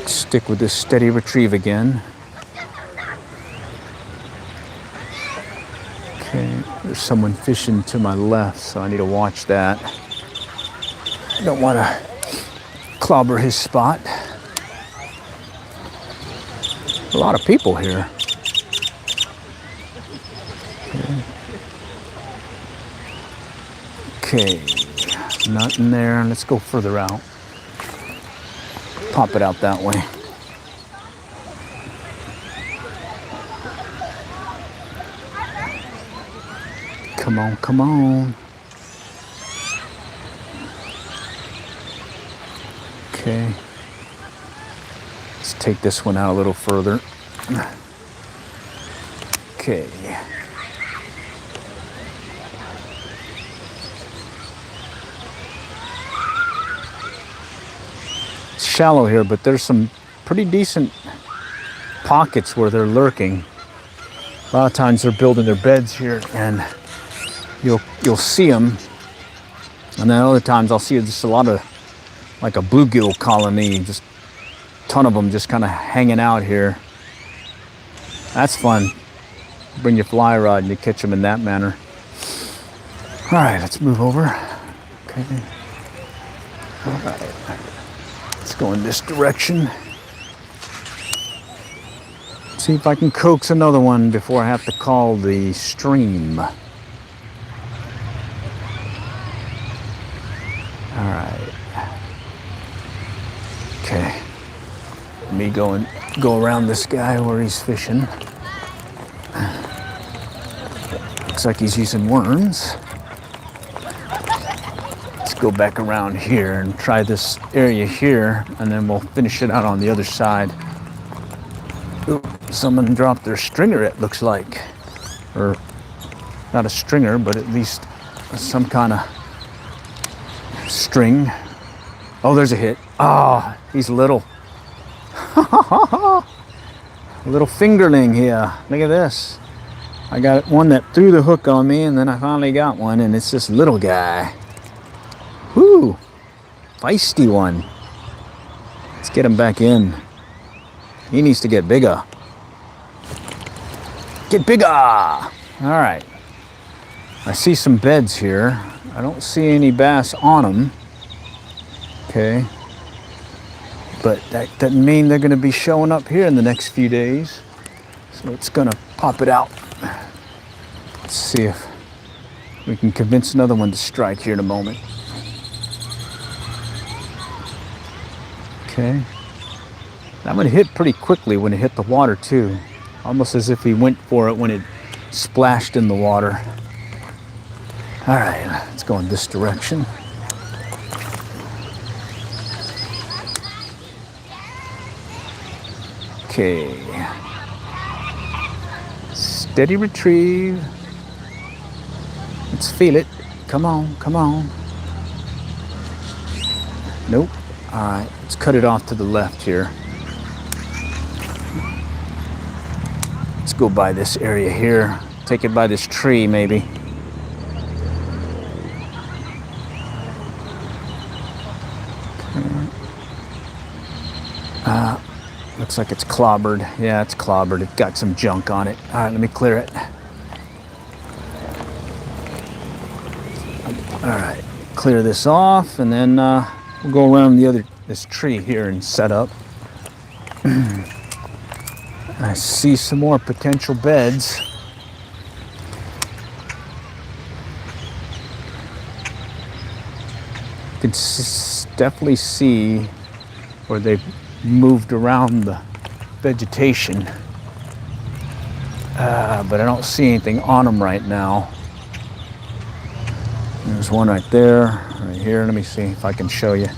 Stick with this steady retrieve again. Okay, there's someone fishing to my left, so I need to watch that. Don't want to clobber his spot. A lot of people here. Okay, nothing there. Let's go further out. Pop it out that way. Come on, come on. Okay. Let's take this one out a little further. Okay. It's shallow here, but there's some pretty decent pockets where they're lurking. A lot of times they're building their beds here, and you'll see them. And then other times I'll see just a lot of like a bluegill colony, just a ton of them just kind of hanging out here. That's fun. Bring your fly rod and you catch them in that manner. All right, let's move over. Okay. All right. Let's go in this direction. See if I can coax another one before I have to call the stream. All right. Okay. Let me go around this guy where he's fishing. Looks like he's using worms. Let's go back around here and try this area here, and then we'll finish it out on the other side. Ooh, someone dropped their stringer, it looks like. Or not a stringer, but at least some kind of string. Oh, there's a hit. Ah, oh, he's little. A little fingerling here. Look at this. I got one that threw the hook on me, and then I finally got one, and it's this little guy. Whoo! feisty one. Let's get him back in. He needs to get bigger. Get bigger! All right. I see some beds here. I don't see any bass on them. Okay. But that doesn't mean they're going to be showing up here in the next few days. So it's going to pop it out. Let's see if we can convince another one to strike here in a moment. Okay. That one hit pretty quickly when it hit the water too. Almost as if he went for it when it splashed in the water. All right, let's go in this direction. Okay. Steady retrieve. Let's feel it. Come on, come on. Nope. All right, let's cut it off to the left here. Let's go by this area here. Take it by this tree, maybe. Looks like it's clobbered. Yeah, it's clobbered. It got some junk on it. All right, let me clear it. All right, clear this off, and then we'll go around this tree here and set up. I see some more potential beds. You can definitely see where they've moved around the vegetation, but I don't see anything on them right now. There's one right there, right here. Let me see if I can show you.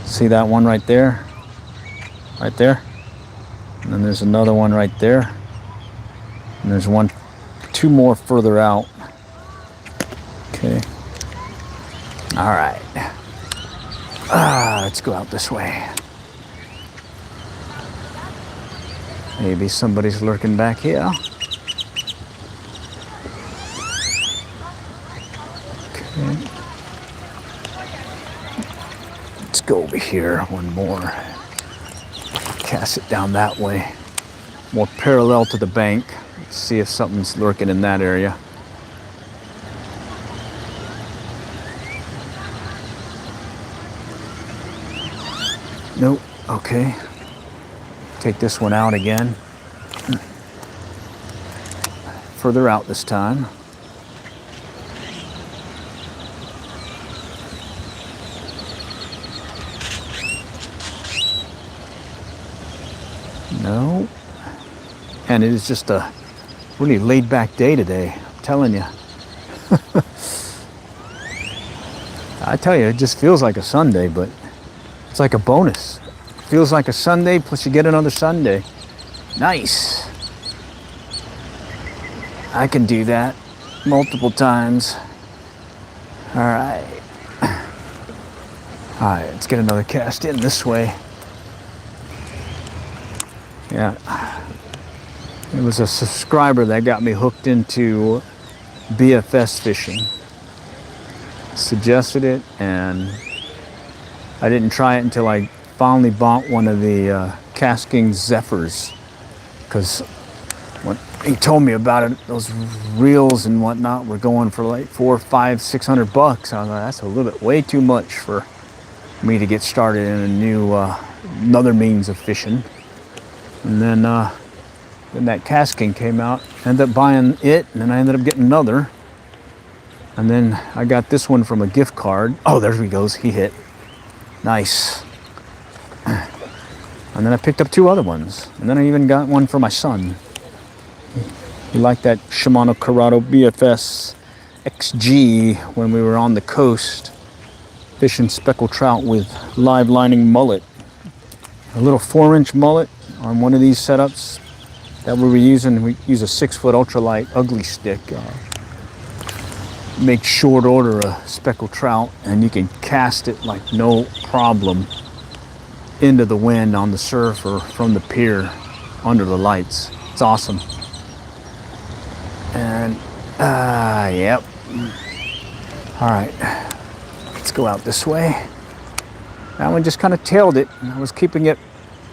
See that one right there? Right there? And then there's another one right there. And there's two more further out. Okay. All right. Let's go out this way. Maybe somebody's lurking back here. Okay. Let's go over here one more. Cast it down that way. More parallel to the bank. Let's see if something's lurking in that area. Nope. Okay. Take this one out again. Further out this time. No. And it is just a really laid back day today. I'm telling you. I tell you, it just feels like a Sunday, but it's like a bonus. Feels like a Sunday, plus you get another Sunday. Nice. I can do that multiple times. All right. All right, let's get another cast in this way. Yeah. It was a subscriber that got me hooked into BFS fishing. Suggested it, and I didn't try it until I finally bought one of the casking Zephyrs, because when he told me about it, those reels and whatnot were going for like $400, $500, $600. I was like, that's a little bit way too much for me to get started in a new another means of fishing. And then that casking came out. I ended up buying it, and then I ended up getting another. And then I got this one from a gift card. Oh, there he goes. He hit. Nice. And then I picked up two other ones. And then I even got one for my son. He liked that Shimano Corrado BFS XG when we were on the coast fishing speckled trout with live lining mullet. A little 4-inch mullet on one of these setups that we were using. We use a 6-foot ultralight ugly stick. Make short order a speckled trout, and you can cast it like no problem into the wind on the surf or from the pier under the lights. It's awesome. And yep. All right, Let's go out this way. That one just kind of tailed it. I was keeping it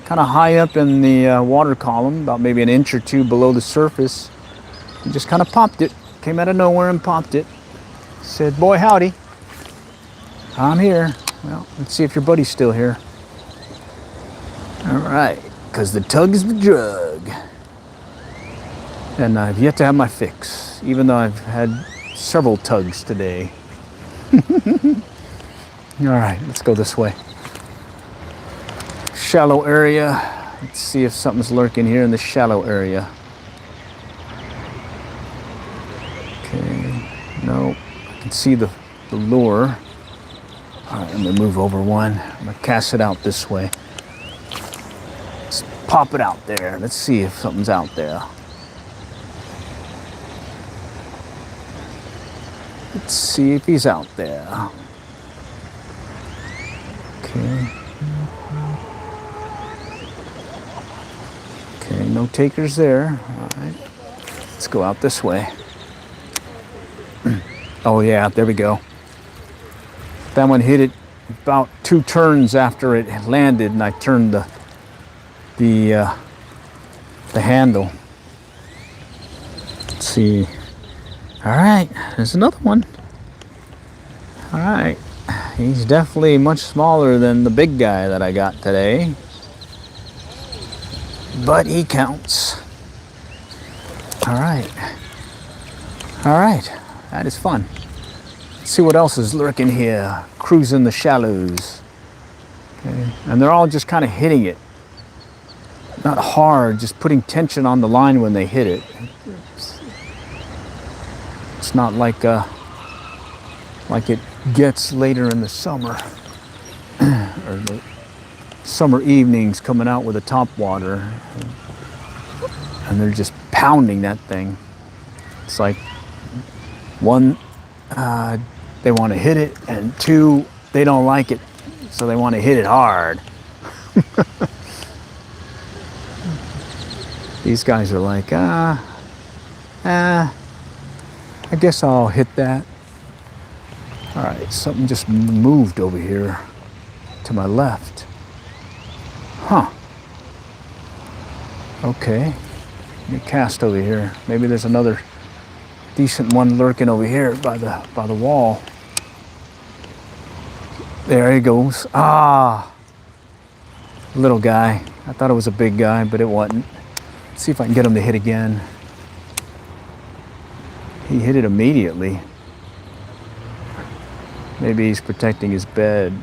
kind of high up in the water column, about maybe an inch or two below the surface. And just kind of popped it. Came out of nowhere and popped it. Said, boy, howdy. I'm here. Well, let's see if your buddy's still here. All right, because the tug is the drug. And I've yet to have my fix, even though I've had several tugs today. All right, let's go this way. Shallow area. Let's see if something's lurking here in the shallow area. Okay, no, I can see the lure. All right, I'm gonna move over one. I'm gonna cast it out this way. Let's pop it out there. Let's see if something's out there. Let's see if he's out there. Okay. Okay, no takers there. All right. Let's go out this way. Oh yeah, there we go. That one hit it about 2 turns after it landed, and I turned the handle. Let's see. All right, there's another one. All right, he's definitely much smaller than the big guy that I got today, but he counts. All right, that is fun. Let's see what else is lurking here, cruising the shallows. Okay, and they're all just kind of hitting it. Not hard, just putting tension on the line when they hit it. It's not like it gets later in the summer or the summer evenings coming out with a top water, and they're just pounding that thing. It's like, one, they want to hit it, and 2, they don't like it, so they want to hit it hard. These guys are like, I guess I'll hit that. All right, something just moved over here to my left. Huh. Okay, let me cast over here. Maybe there's another decent one lurking over here by the wall. There he goes. Ah, little guy. I thought it was a big guy, but it wasn't. Let's see if I can get him to hit again. He hit it immediately. Maybe he's protecting his bed.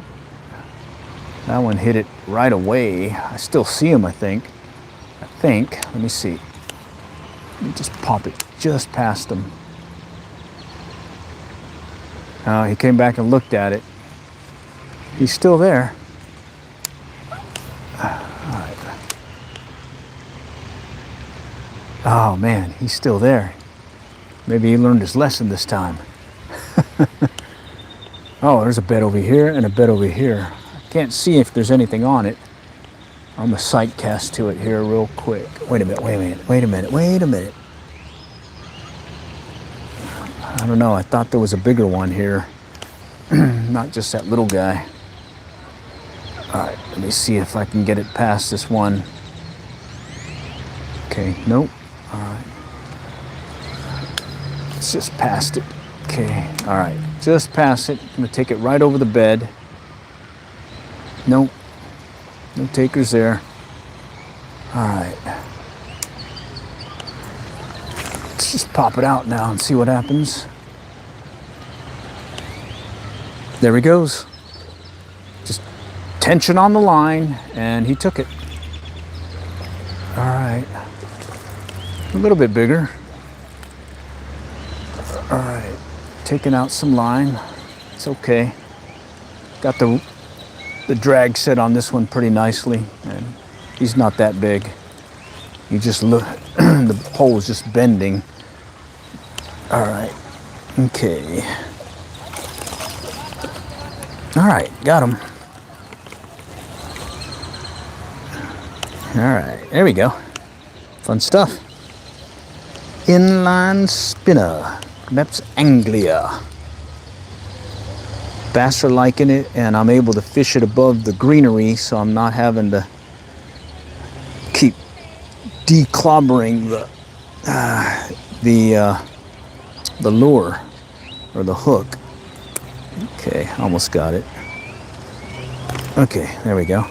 That one hit it right away. I still see him, I think. Let me see. Let me just pop it just past him. He came back and looked at it. He's still there. All right. Oh man, he's still there. Maybe he learned his lesson this time. Oh, there's a bed over here and a bed over here. I can't see if there's anything on it. I'm gonna sight cast to it here real quick. Wait a minute. I don't know, I thought there was a bigger one here. Not just that little guy. All right, let me see if I can get it past this one. Okay, nope. All right. It's just past it. Okay, all right, just past it. I'm gonna take it right over the bed. Nope, no takers there. All right. Let's just pop it out now and see what happens. There he goes. Just tension on the line, and he took it. All right. A little bit bigger. All right. Taking out some line. It's okay. Got the drag set on this one pretty nicely, and he's not that big. You just look, the pole is just bending. All right. Okay. All right, got him. All right, there we go. Fun stuff. Inline spinner, Meps Anglia. Bass are liking it, and I'm able to fish it above the greenery, so I'm not having to keep declobbering the lure or the hook. Okay, almost got it. Okay, there we go.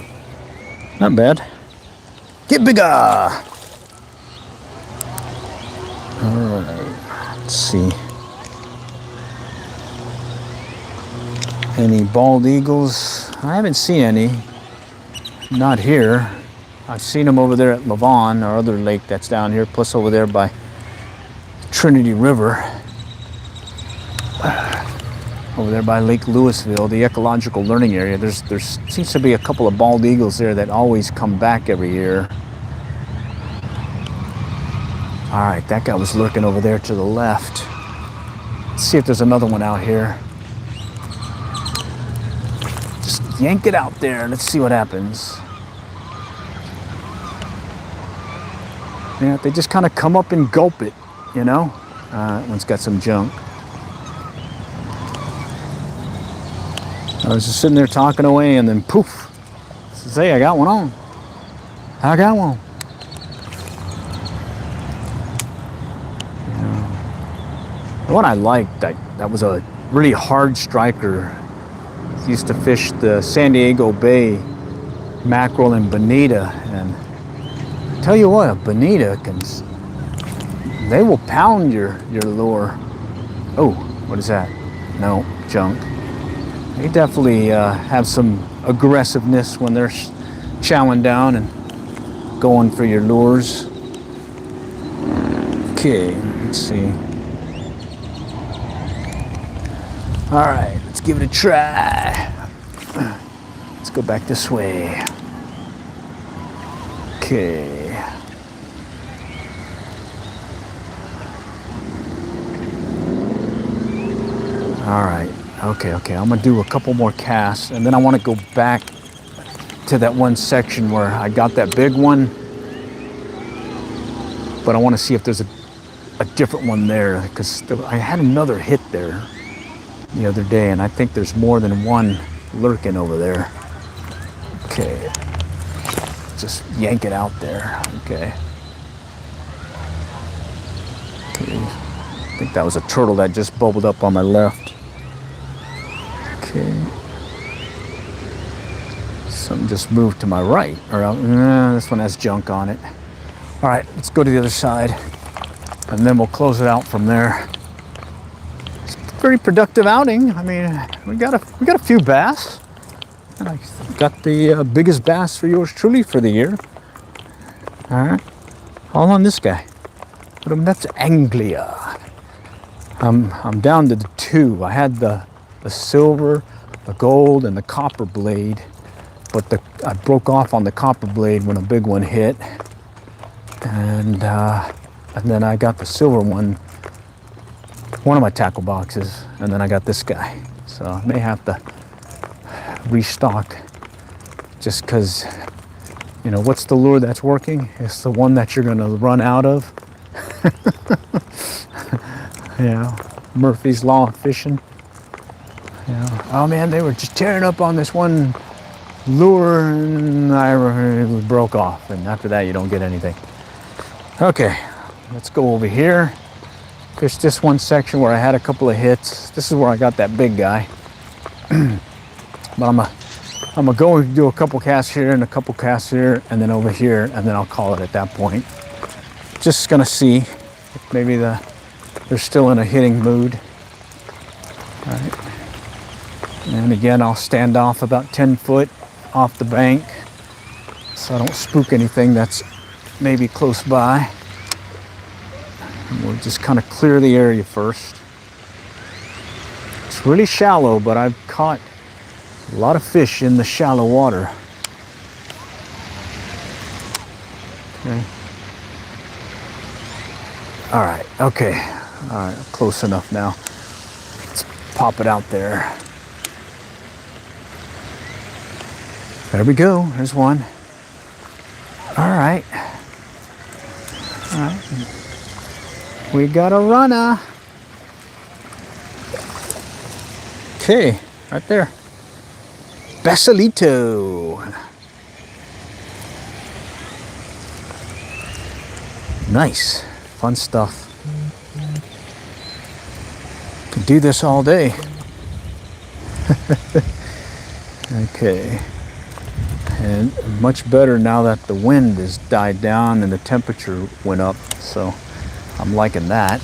Not bad. Get bigger! Alright, let's see. Any bald eagles? I haven't seen any. Not here. I've seen them over there at Lavon, our other lake that's down here, plus over there by Trinity River. Over there by Lake Louisville, the ecological learning area. There seems to be a couple of bald eagles there that always come back every year. All right, that guy was lurking over there to the left. Let's see if there's another one out here. Just yank it out there. Let's see what happens. Yeah, they just kind of come up and gulp it, you know? That one's got some junk. I was just sitting there talking away, and then poof. Says, hey, I got one on. I got one. Yeah. The one I liked, that was a really hard striker. He used to fish the San Diego Bay mackerel and bonita, and tell you what, a bonita they will pound your lure. Oh, what is that? No, junk. They definitely have some aggressiveness when they're chowing down and going for your lures. Okay, let's see. All right, let's give it a try. Let's go back this way. Okay. All right. Okay, I'm gonna do a couple more casts, and then I want to go back to that one section where I got that big one, but I want to see if there's a different one there, because I had another hit there the other day, and I think there's more than one lurking over there. Okay, just yank it out there. Okay. I think that was a turtle that just bubbled up on my left. Okay. Something just moved to my right. Or this one has junk on it. All right, let's go to the other side, and then we'll close it out from there. It's a very productive outing. I mean, we got a few bass. And I got the biggest bass for yours truly for the year. All right, all on this guy. But that's Anglia. I'm down to the 2. I had the silver, the gold, and the copper blade, but I broke off on the copper blade when a big one hit, and then I got the silver one of my tackle boxes, and then I got this guy. So I may have to restock, just because, you know, what's the lure that's working? It's the one that you're going to run out of. Yeah, Murphy's Law of fishing. Yeah. Oh man, they were just tearing up on this one lure, and it broke off. And after that, you don't get anything. Okay, let's go over here. Fish this one section where I had a couple of hits. This is where I got that big guy. But I'm gonna go and do a couple casts here and a couple casts here, and then over here, and then I'll call it at that point. Just gonna see if maybe they're still in a hitting mood. All right. And again, I'll stand off about 10 foot off the bank so I don't spook anything that's maybe close by. And we'll just kind of clear the area first. It's really shallow, but I've caught a lot of fish in the shallow water. Okay. All right, okay. All right, close enough now. Let's pop it out there. There we go, there's one. All right. All right. We got a runner. Okay, Right there. Basilito. Nice. Fun stuff. Can do this all day. Okay. And much better now that the wind has died down and the temperature went up. So I'm liking that.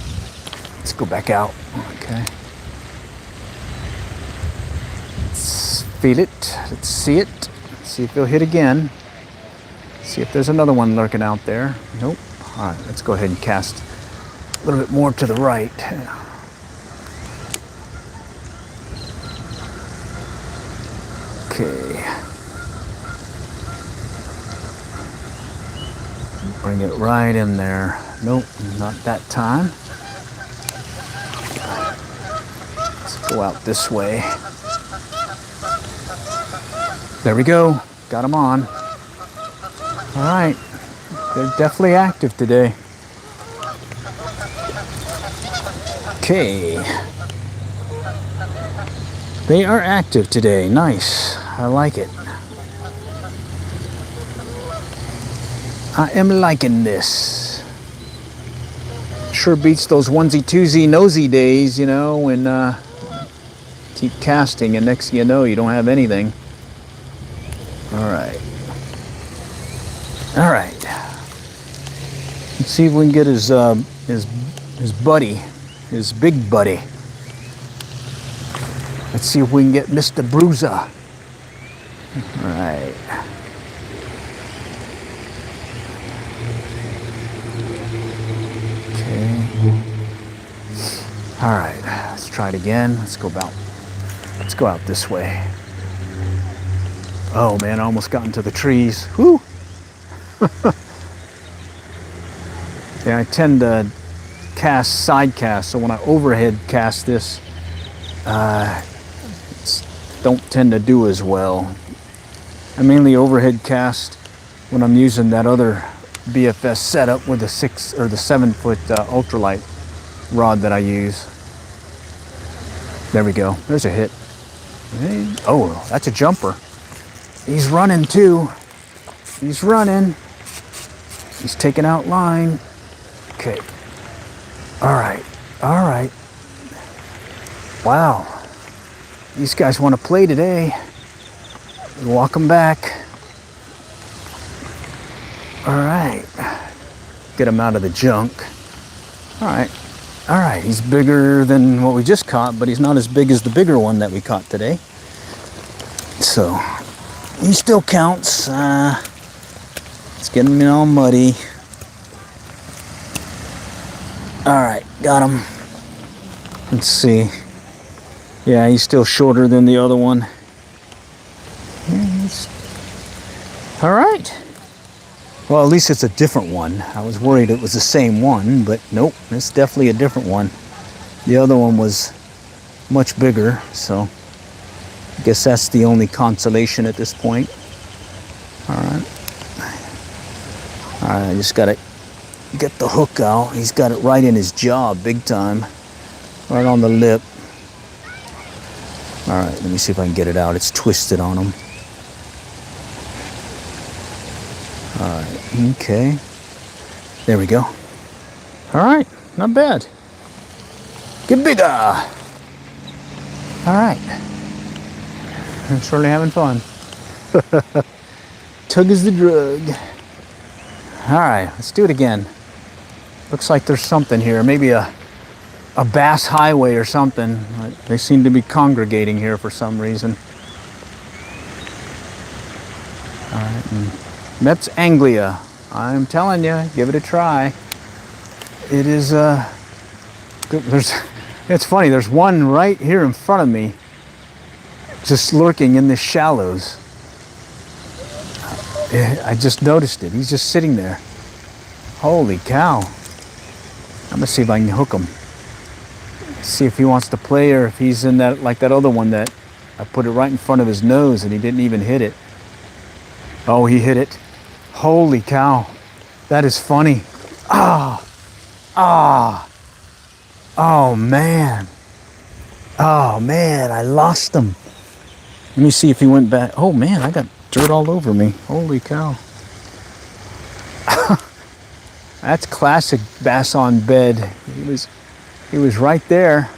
Let's go back out. Okay. Let's feel it. Let's see it. See if he'll hit again. See if there's another one lurking out there. Nope. All right, let's go ahead and cast a little bit more to the right. Okay. Bring it right in there. Nope, not that time. Let's go out this way. There we go. Got them on. All right. They're definitely active today. Okay. They are active today. Nice. I like it. I am liking this. Sure beats those onesie, twosie, nosy days, you know, when keep casting and next thing you know, you don't have anything. All right. All right. Let's see if we can get his buddy, his big buddy. Let's see if we can get Mr. Bruiser. All right. Okay. All right. Let's try it again. Let's go out this way. Oh man, I almost got into the trees. Whew. Yeah, I tend to cast side cast, so when I overhead cast this, don't tend to do as well. I mainly overhead cast when I'm using that other BFS setup with the 6 or the 7 foot ultralight rod that I use. There we go. There's a hit. Hey. Oh, that's a jumper. He's running too. He's running. He's taking out line. Okay. All right. All right. Wow. These guys want to play today. Walk them back. All right. Get him out of the junk. All right. All right. He's bigger than what we just caught, but he's not as big as the bigger one that we caught today. So he still counts. It's getting me all muddy. All right, got him. Let's see. Yeah, he's still shorter than the other one. All right. Well, at least it's a different one. I was worried it was the same one, but nope, it's definitely a different one. The other one was much bigger, so I guess that's the only consolation at this point. All right. All right, I just gotta get the hook out. He's got it right in his jaw, big time. Right on the lip. All right, let me see if I can get it out. It's twisted on him. All right, okay. There we go. All right, not bad. Get bigger. All right. I'm surely having fun. Tug is the drug. All right, let's do it again. Looks like there's something here. Maybe a bass highway or something. They seem to be congregating here for some reason. All right, and Mepps Anglia. I'm telling you, give it a try. It is good. It's funny. There's one right here in front of me, just lurking in the shallows. I just noticed it. He's just sitting there. Holy cow. I'm gonna see if I can hook him. See if he wants to play or if he's in that, like that other one that I put it right in front of his nose and he didn't even hit it. Oh, he hit it. Holy cow. That is funny. Ah. Ah. Oh man. Oh man, I lost him. Let me see if he went back. Oh man, I got dirt all over me. Holy cow. That's classic bass on bed. He was right there.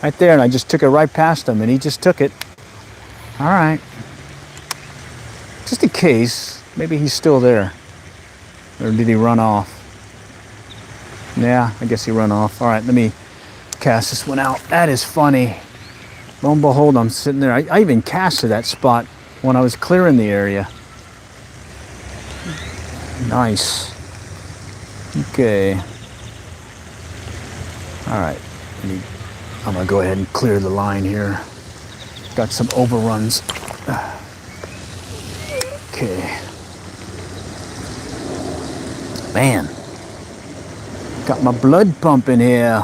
Right there, and I just took it right past him, and he just took it. All right. Just in case, maybe he's still there. Or did he run off? Yeah, I guess he ran off. All right, let me cast this one out. That is funny. Lo and behold, I'm sitting there. I even casted that spot when I was clearing the area. Nice. Okay. All right. I'm gonna go ahead and clear the line here. Got some overruns. Okay. Man. Got my blood pumping here.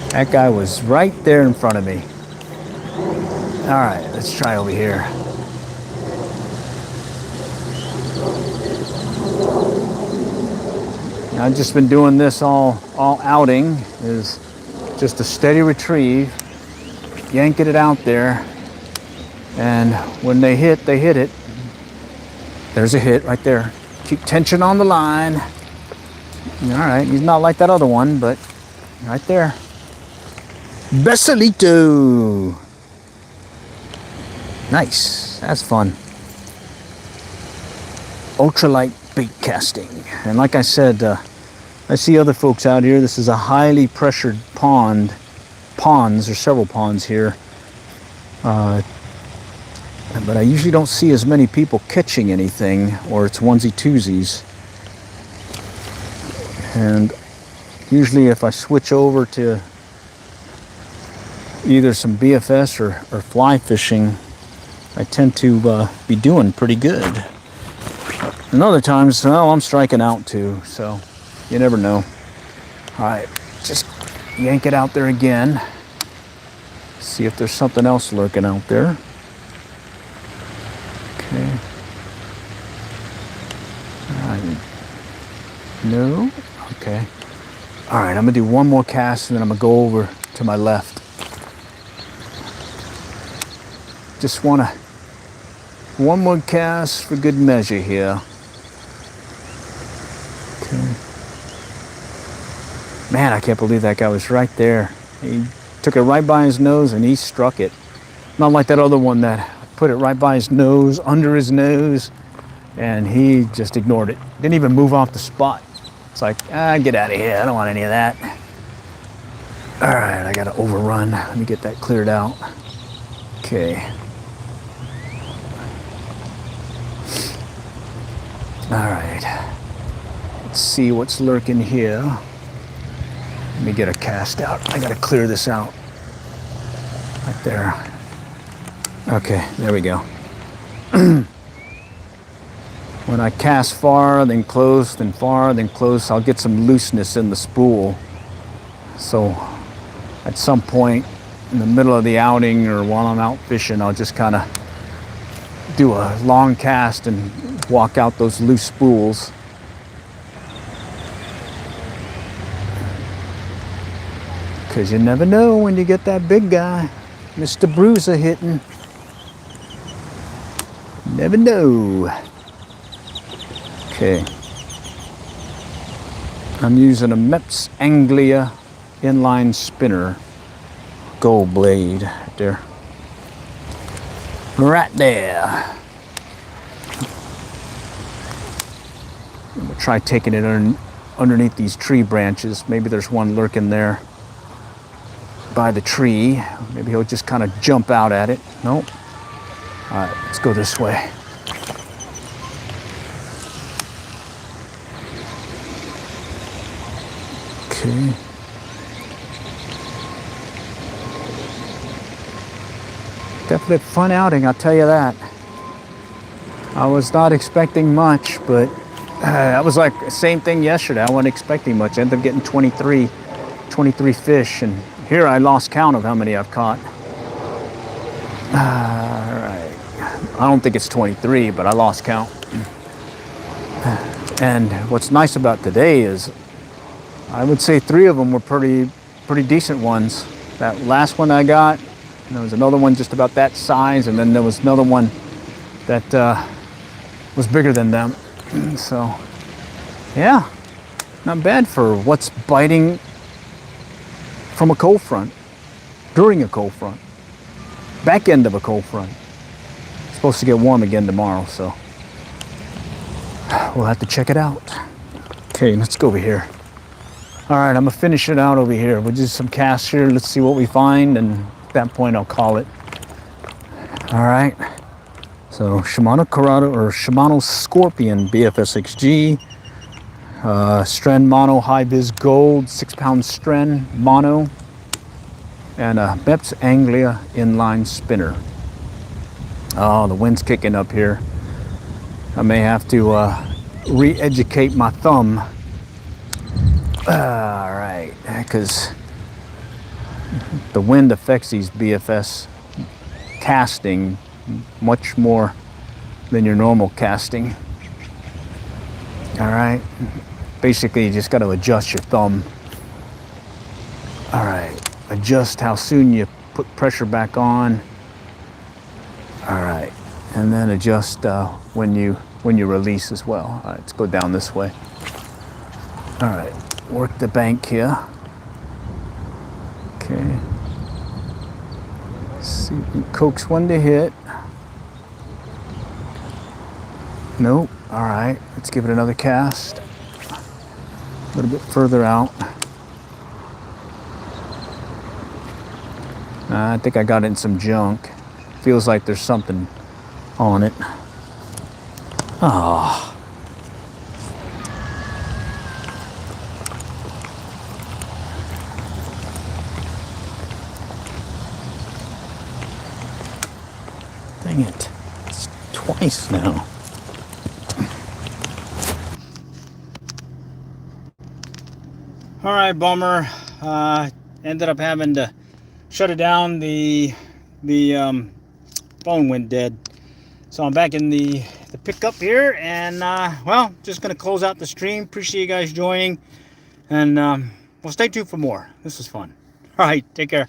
That guy was right there in front of me. All right, let's try over here. I've just been doing this all outing, is just a steady retrieve, yanking it out there, and when they hit it. There's a hit right there. Keep tension on the line. All right, he's not like that other one, but right there. Besalito. Nice, that's fun. Ultralight bait casting. And like I said, I see other folks out here. This is a highly pressured pond. Ponds, there's several ponds here. But I usually don't see as many people catching anything, or it's onesie twosies. And usually if I switch over to either some BFS or fly fishing, I tend to be doing pretty good. And other times, well, I'm striking out too, so you never know. All right, just yank it out there again. See if there's something else lurking out there. Okay. No? Okay. All right, I'm gonna do one more cast and then I'm gonna go over to my left. Just wanna, one more cast for good measure here. Okay. Man, I can't believe that guy was right there. He took it right by his nose and he struck it. Not like that other one that put it right by his nose, under his nose, and he just ignored it. Didn't even move off the spot. It's like, get out of here. I don't want any of that. All right, I got to overrun. Let me get that cleared out. Okay. All right. Let's see what's lurking here. Let me get a cast out. I got to clear this out. Right there. Okay, there we go. When I cast far, then close, then far, then close, I'll get some looseness in the spool. So at some point in the middle of the outing or while I'm out fishing, I'll just kind of do a long cast and walk out those loose spools. Because you never know when you get that big guy, Mr. Bruiser hitting. Never know. Okay. I'm using a Mepps Anglia inline spinner. Gold blade right there. Right there. I'm gonna try taking it underneath these tree branches. Maybe there's one lurking there by the tree. Maybe he'll just kind of jump out at it. Nope. All right, let's go this way. Okay. Definite fun outing, I'll tell you that. I was not expecting much, but that was like the same thing yesterday. I wasn't expecting much. I ended up getting 23 fish, and here I lost count of how many I've caught. All right. I don't think it's 23, but I lost count. And what's nice about today is I would say 3 of them were pretty decent ones. That last one I got, there was another one just about that size, and then there was another one that was bigger than them. So, yeah, not bad for what's biting from a cold front, during a cold front, back end of a cold front. It's supposed to get warm again tomorrow, so we'll have to check it out. Okay, let's go over here. All right, I'm gonna finish it out over here. We'll do some casts here. Let's see what we find, and at that point I'll call it. All right. So Shimano Corrado or Shimano Scorpion BFS XG, Stren Mono High Vis Gold, 6-pound Stren Mono, and a Mepps Anglia inline spinner. Oh, the wind's kicking up here. I may have to re-educate my thumb. All right, because the wind affects these BFS casting much more than your normal casting. All right, basically you just got to adjust your thumb. All right, adjust how soon you put pressure back on. All right, and then adjust when you release as well. All right, let's go down this way. All right, work the bank here. Okay, let's see if we can coax one to hit. Nope. All right, let's give it another cast. A little bit further out. I think I got it in some junk. Feels like there's something on it. Oh. Dang it. It's twice now. All right, bummer. Ended up having to shut it down. The phone went dead. So I'm back in the pickup here, and well, just gonna close out the stream. Appreciate you guys joining, and well, stay tuned for more. This was fun. All right, take care.